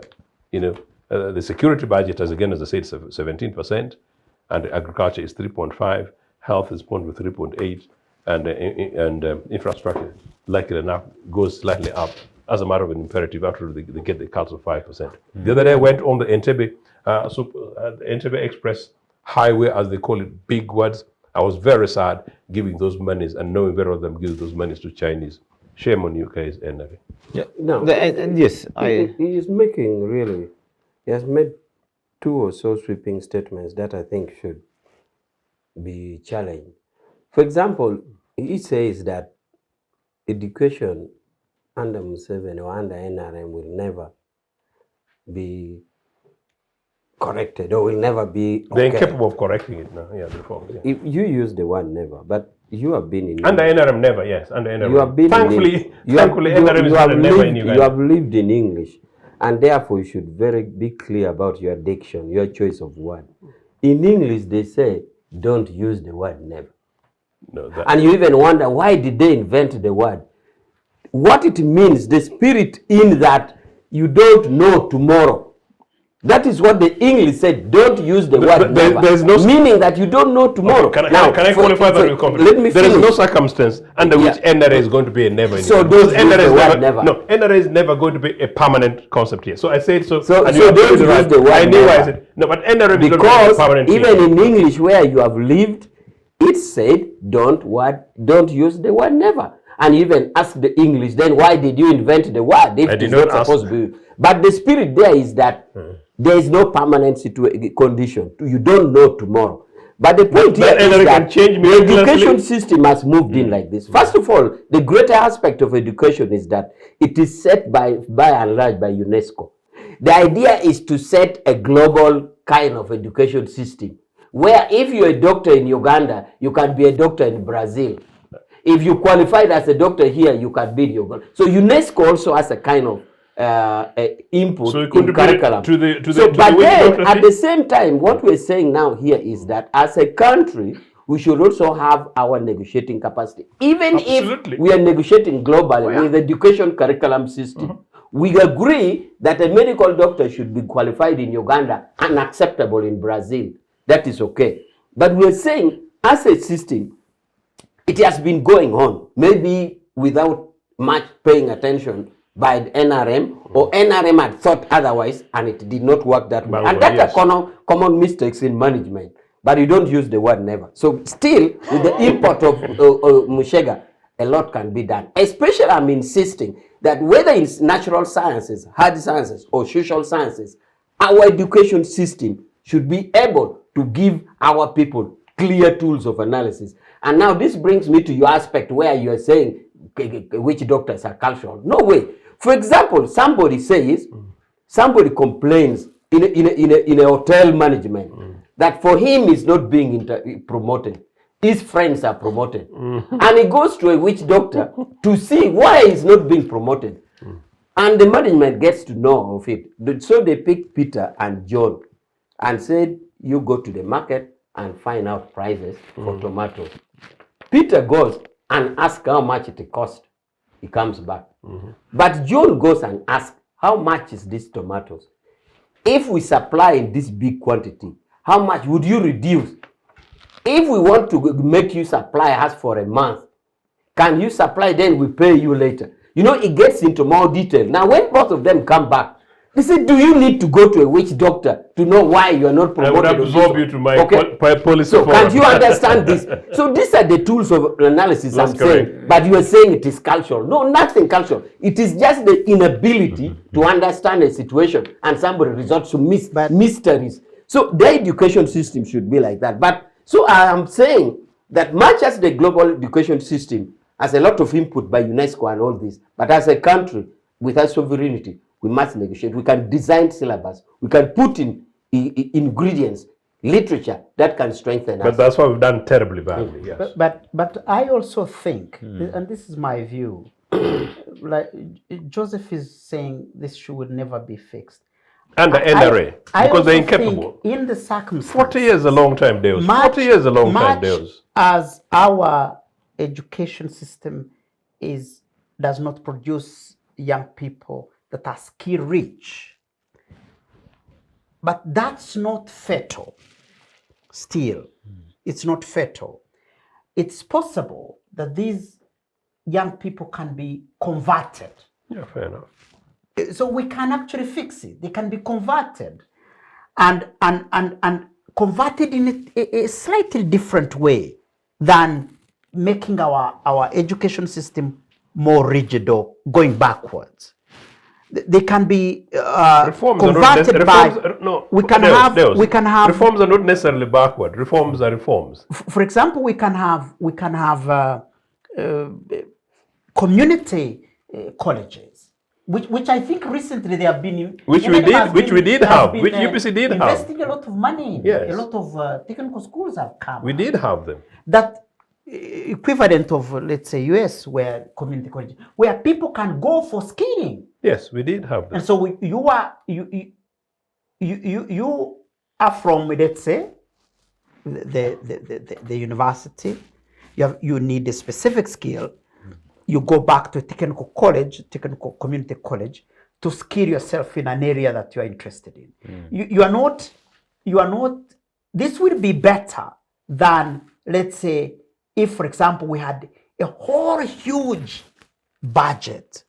you know, the security budget, as again, as I said, 17%, and agriculture is 3.5, health is 3.8, and infrastructure, likely enough, goes slightly up as a matter of an imperative after they get the cuts of 5%. Mm-hmm. The other day I went on the Entebbe Express Highway, as they call it, big words. I was very sad giving those monies and knowing very well them give those monies to Chinese. Shame on you guys, NRA. Yeah. No. And yes, He is making really, he has made 2 or so sweeping statements that I think should be challenged. For example, he says that education under Museveni or under NRM will never be corrected or will never be okay. They're incapable of correcting it now. Yeah, the reforms. Yeah. You use the word never, but you have been in under NRM never, yes, under NRM. You have been thankfully NRM is not never in Uganda. You have lived in English, and therefore you should be clear about your diction, your choice of word. In English, they say don't use the word never. No, and you even wonder why did they invent the word? What it means, the spirit in that you don't know tomorrow. That is what the English said. Don't use the word never. There's no meaning that you don't know tomorrow. Okay, can I qualify that with confidence? Let me there is no circumstance under which NRA is going to be a never. So don't use the word never. No, NRA is never going to be a permanent concept here. So I said so. So don't use the word I knew never. I said no, but NRA is going to be a permanent. Because even in English where you have lived, it said don't use the word never. And even ask the English, then why did you invent the word if it's not supposed to be? But the spirit there is that there is no permanent condition. You don't know tomorrow. But the point here is that the education system has moved in like this. First of all, the greater aspect of education is that it is set by and large by UNESCO. The idea is to set a global kind of education system where if you're a doctor in Uganda, you can be a doctor in Brazil. If you qualified as a doctor here, you can be in Uganda. So UNESCO also has a kind of input in curriculum. But then at the same time, what we're saying now here is that as a country, we should also have our negotiating capacity. Even if we are negotiating globally with the education curriculum system, we agree that a medical doctor should be qualified in Uganda and acceptable in Brazil. That is okay. But we're saying as a system, it has been going on, maybe without much paying attention by the NRM, or NRM had thought otherwise, and it did not work that way. And that's a common mistakes in management. But you don't use the word never. So still, with the import of Mushega, a lot can be done. Especially, I'm insisting that whether it's natural sciences, hard sciences, or social sciences, our education system should be able to give our people clear tools of analysis. And now this brings me to your aspect where you are saying which doctors are cultural. No way. For example, somebody complains in a hotel management, that for him is not being promoted. His friends are promoted. And he goes to a witch doctor to see why he's not being promoted. And the management gets to know of it. So they picked Peter and John and said, you go to the market and find out prices for tomatoes. Peter goes and asks how much it costs. He comes back. But John goes and asks, how much is this tomatoes? If we supply in this big quantity, how much would you reduce? If we want to make you supply us for a month, can you supply, then we pay you later? You know, it gets into more detail. Now, when both of them come back, they say, do you need to go to a witch doctor to know why you are not promoted? I would absorb you to my policy So forum. can't you understand this? So these are the tools of analysis. That's I'm correct. saying. But you are saying it is cultural. No, nothing cultural. It is just the inability to understand a situation, and somebody resorts to mysteries. So the education system should be like that. But so I am saying that much as the global education system has a lot of input by UNESCO and all this, but as a country with our sovereignty, we must negotiate. We can design syllabus. We can put in ingredients, literature that can strengthen us. But that's why we've done terribly badly. Yes. But I also think, and this is my view, like Joseph is saying, this issue will never be fixed. And the NRA, because they're incapable. In the circumstances, 40 years is a long time, Deus. 40 years is a long time, Deus. As our education system does not produce young people that are skill rich, but that's not fatal. Still, it's not fatal. It's possible that these young people can be converted. Yeah, fair enough. So we can actually fix it. They can be converted, and converted in a slightly different way than making our education system more rigid or going backwards. They can be converted by. We can have. Reforms are not necessarily backward. Reforms are reforms. For example, we can have community colleges, which I think recently they have been. Which we did have. Which UPC did have. Investing a lot of money. Yes. A lot of technical schools have come. We did have them. That equivalent of, let's say, US, where community college, where people can go for skilling. Yes, we did have them. And so you are from, let's say, the university. You need a specific skill. You go back to a technical college, technical community college, to skill yourself in an area that you are interested in. You are not. This will be better than, let's say, if, for example, we had a whole huge budget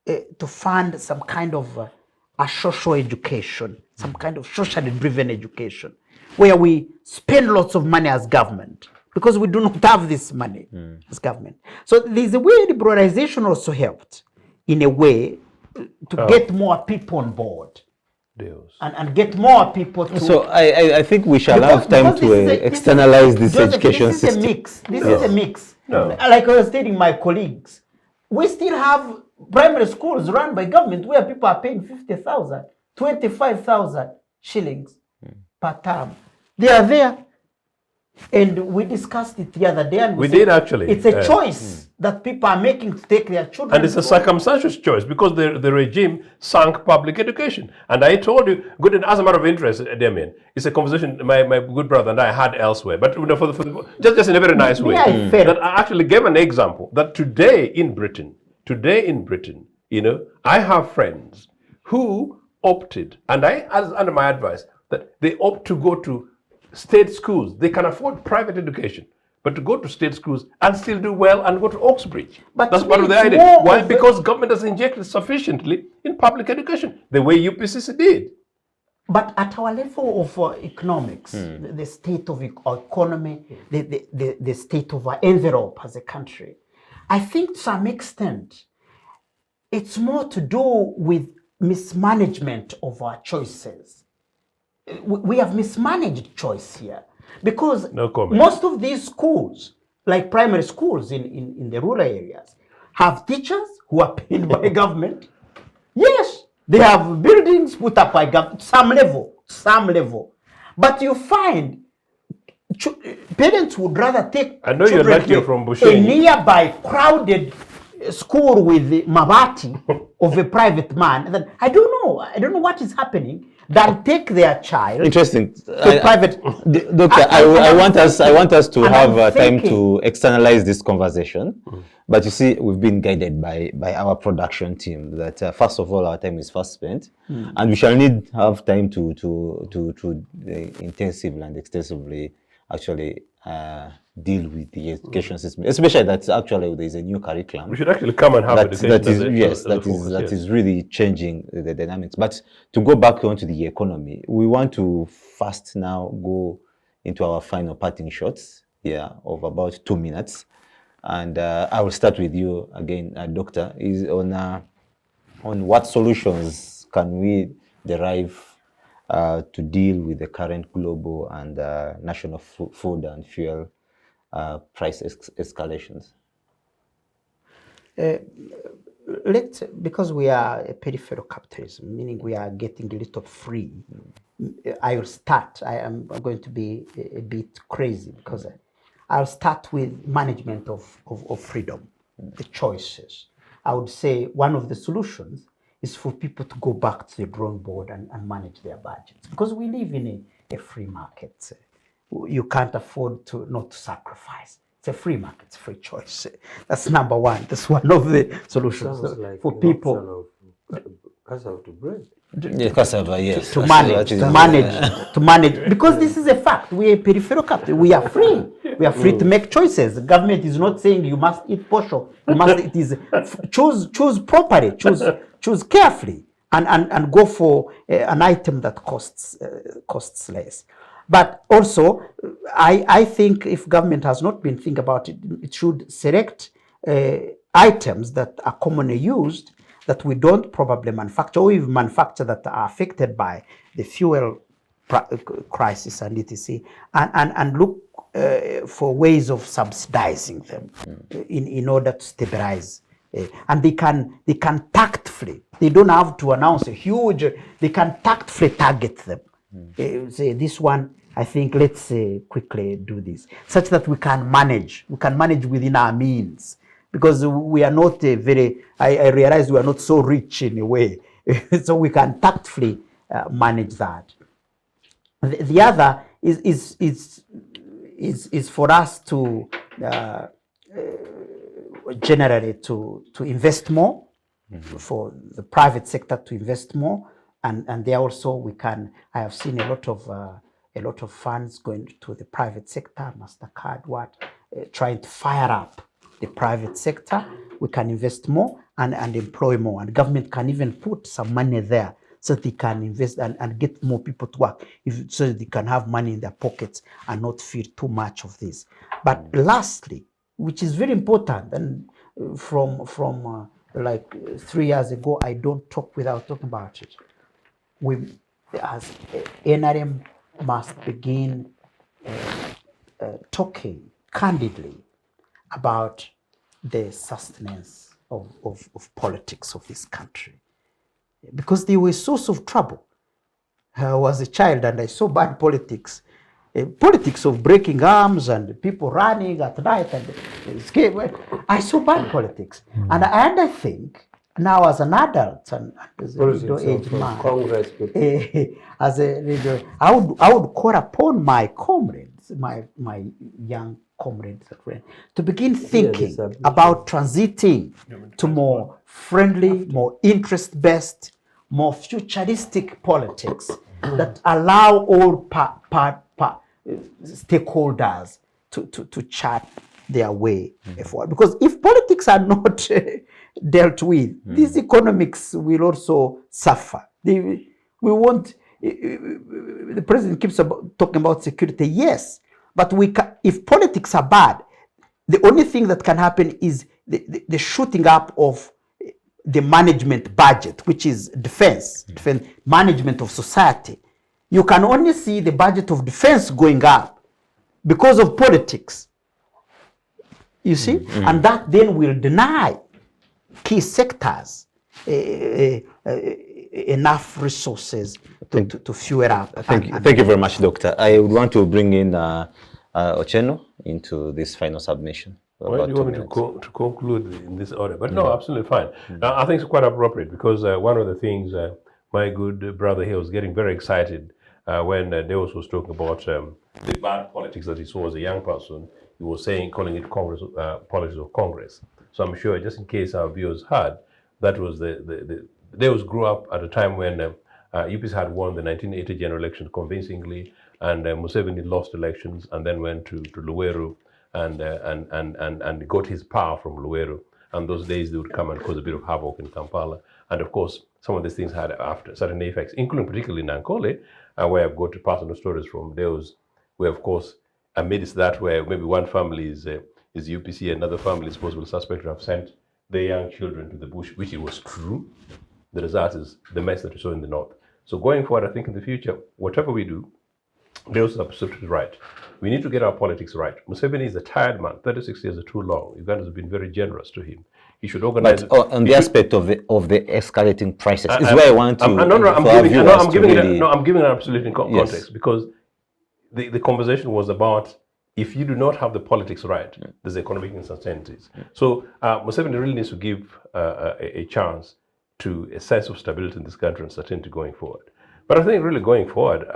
to fund some kind of a social education, some kind of socially driven education, where we spend lots of money as government, because we do not have this money as government. So there's a way liberalization also helped, in a way, to get more people on board. And get more people to... So I think we shall have time to externalize this education system. This is a mix. Like I was telling my colleagues, we still have primary schools run by government where people are paying 50,000, 25,000 shillings per term. They are there. And we discussed it the other day. And we did actually. It's a choice that people are making to take their children. And it's a circumstantial choice, because the regime sank public education. And I told you, good, and as a matter of interest, Damien, it's a conversation my good brother and I had elsewhere, but just in a very nice way. That I actually gave an example that today in Britain, I have friends who opted, and under my advice, that they opt to go to state schools. They can afford private education, but to go to state schools and still do well and go to Oxbridge. But that's part of the idea. Why? Because government has injected sufficiently in public education, the way UPCC did. But at our level of economics, the state of our economy, the state of our envelope as a country, I think to some extent, it's more to do with mismanagement of our choices. We have mismanaged choice here, because most of these schools, like primary schools in the rural areas, have teachers who are paid by government. Yes, They have buildings put up by government, some level. But you find parents would rather take I know you're lucky you're from a Bushenyi. nearby crowded school with the mabati of a private man. Then I don't know what is happening. Than take their child. Interesting. To private. Doctor, I want us to have time thinking, to externalize this conversation. But you see, we've been guided by our production team that first of all, our time is fast spent, and we shall have time to intensively and extensively actually deal with the education system, especially that actually there is a new curriculum. We should actually come and have a discussion. That is really changing the dynamics. But to go back onto the economy, we want to first now go into our final parting shots, of about 2 minutes. And I will start with you again, Doctor, is on what solutions can we derive to deal with the current global and national food and fuel price escalations? Because we are a peripheral capitalism, meaning we are getting a little free. I will start. I am going to be a bit crazy because I'll start with management of freedom, the choices. I would say one of the solutions is for people to go back to the drawing board and manage their budgets, because we live in a free market. You can't afford to not to sacrifice. It's a free market, it's a free choice. That's number one. That's one of the solutions for people. Cassava to bread. Cassava, yes. To manage, because this is a fact. We are peripheral capital. We are free. We are free to make choices. The government is not saying you must eat posho. You must. It is choose properly. Choose carefully, and go for an item that costs less. But also, I think if government has not been thinking about it, it should select items that are commonly used, that we don't probably manufacture, or even manufacture, that are affected by the fuel crisis and etc. And look for ways of subsidizing them in order to stabilize. And they can tactfully, they don't have to announce a huge, they can tactfully target them. Say this one, I think let's quickly do this, such that we can manage within our means, because we are not I realize we are not so rich in a way, so we can tactfully manage that. The other is for us to generally to invest more, for the private sector to invest more, and there also I have seen a lot of funds going to the private sector, MasterCard, trying to fire up the private sector. We can invest more and employ more, and government can even put some money there so they can invest and get more people to work, so they can have money in their pockets and not feel too much of this. But lastly, which is very important, and from like 3 years ago, I don't talk without talking about it. We, as NRM, must begin talking candidly about the sustenance of politics of this country, because they were a source of trouble. I was a child and I saw bad politics. Politics of breaking arms and people running at night and escape. I saw bad politics. And I think now as an adult and as a middle-aged man, Congress, as a leader, I would call upon my comrades, my young comrades, to begin thinking about transiting to more friendly, more interest-based, more futuristic politics that allow all stakeholders to chart their way forward. Because if politics are not dealt with, these economics will also suffer. We want, the president keeps talking about security, yes, but if politics are bad, the only thing that can happen is the shooting up of the management budget, which is defense management of society. You can only see the budget of defense going up because of politics. You see? And that then will deny key sectors enough resources to fuel up. Thank you very much, Doctor. I would want to bring in Ochieno into this final submission. Well, you want me to conclude in this order? But no, absolutely fine. Now, I think it's quite appropriate because one of the things my good brother here was getting very excited when Deus was talking about the bad politics that he saw as a young person. He was calling it Congress, politics of Congress. So I'm sure, just in case our viewers heard, that was Deus grew up at a time when UPC had won the 1980 general election convincingly, and Museveni lost elections and then went to Luweru and got his power from Luweru. And those days they would come and cause a bit of havoc in Kampala. And of course, some of these things had after certain effects, including particularly in Nankole, where I've got personal stories from Deus, where of course, amidst that, where maybe one family is UPC, another family is possible suspect to have sent their young children to the bush, which it was true. The result is the mess that we saw in the north. So going forward, I think in the future, whatever we do, Deus is absolutely right. We need to get our politics right. Museveni is a tired man. 36 years are too long. Uganda has been very generous to him. He should organize. But on the aspect of the escalating prices is where I want to. I'm giving it an absolute context because the conversation was about if you do not have the politics right, there's economic uncertainties. So Museveni really needs to give a chance to a sense of stability in this country and certainty going forward. But I think really going forward,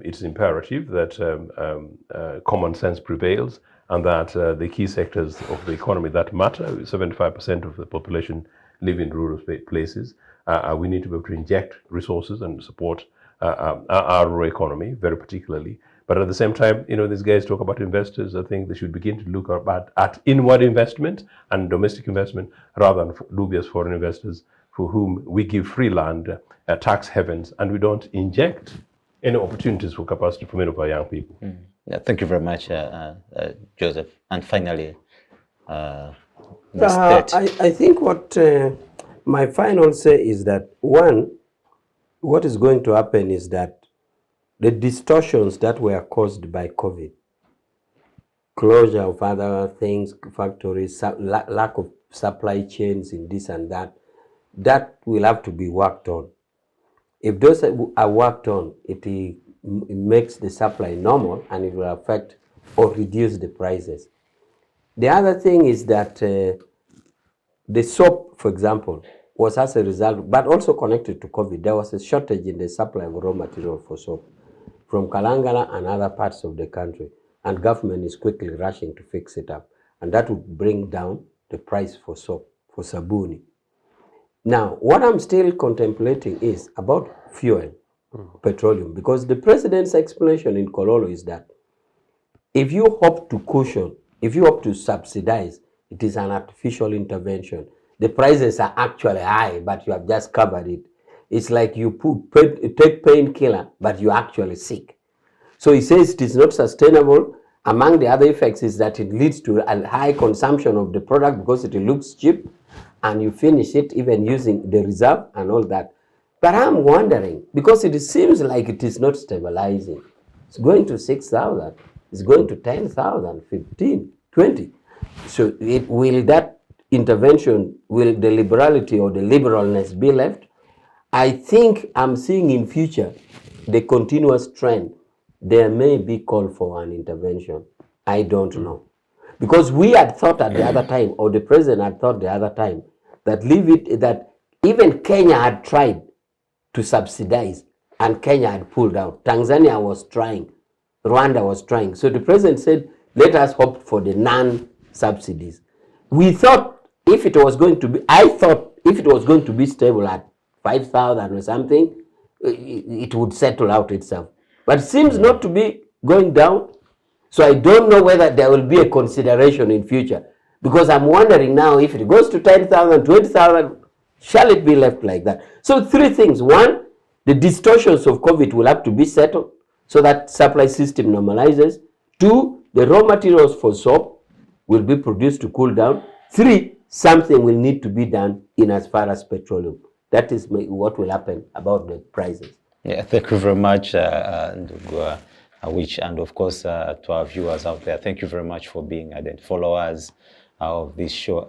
it's imperative that common sense prevails and that the key sectors of the economy that matter, 75% of the population live in rural places. We need to be able to inject resources and support our rural economy, very particularly. But at the same time, these guys talk about investors. I think they should begin to look at inward investment and domestic investment rather than dubious foreign investors for whom we give free land, tax havens, and we don't inject any opportunities for capacity for many of our young people. Yeah, thank you very much, Joseph. And finally, I think what my final say is that, one, what is going to happen is that the distortions that were caused by COVID, closure of other things, factories, lack of supply chains in this and that will have to be worked on. If those are worked on, it makes the supply normal and it will affect or reduce the prices. The other thing is that the soap, for example, was as a result, but also connected to COVID, there was a shortage in the supply of raw material for soap from Kalangala and other parts of the country, and government is quickly rushing to fix it up, and that would bring down the price for soap, for sabuni. Now, what I'm still contemplating is about fuel, petroleum, because the president's explanation in Kololo is that if you hope to cushion, if you hope to subsidize, it is an artificial intervention. The prices are actually high, but you have just covered it. It's like you take painkiller, but you're actually sick. So he says it is not sustainable. Among the other effects is that it leads to a high consumption of the product because it looks cheap, and you finish it even using the reserve and all that. But I'm wondering, because it seems like it is not stabilizing. It's going to 6,000, it's going to 10,000, 15, 20. So will that intervention, will the liberality or the liberalness be left? I think I'm seeing in future the continuous trend. There may be call for an intervention. I don't know. Because we had thought at the other time, or the president had thought the other time, that even Kenya had tried to subsidize and Kenya had pulled out. Tanzania was trying. Rwanda was trying. So the president said, let us hope for the non-subsidies. We thought if it was going to be, I thought if it was going to be stable at 5,000 or something, it would settle out itself. But it seems not to be going down. So I don't know whether there will be a consideration in future. Because I'm wondering now, if it goes to 10,000, 20,000, shall it be left like that? So three things. One, the distortions of COVID will have to be settled so that supply system normalizes. Two, the raw materials for soap will be produced to cool down. Three, something will need to be done in as far as petroleum. That is what will happen about the prices. Yeah, thank you very much, Awich, and of course to our viewers out there, thank you very much for being ardent followers of this show.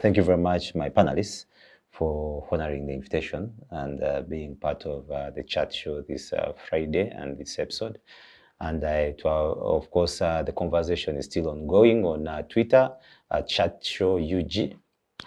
Thank you very much, my panelists, for honoring the invitation and being part of the chat show this Friday and this episode. And of course, the conversation is still ongoing on Twitter, chat show UG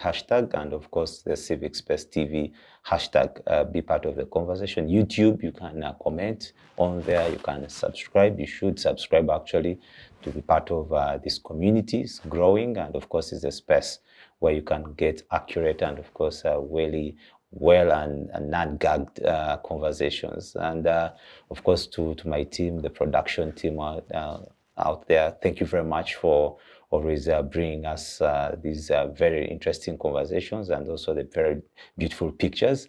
hashtag, and of course the Civic Space TV hashtag. Be part of the conversation. YouTube, you can comment on there. You can subscribe. You should subscribe actually to be part of this community. It's growing, and of course, it's a space where you can get accurate and of course really well and non-gagged conversations. And of course, to my team, the production team out there, thank you very much for always bringing us these very interesting conversations and also the very beautiful pictures.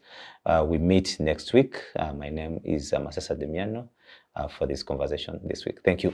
We meet next week. My name is Masesa Demiano for this conversation this week. Thank you.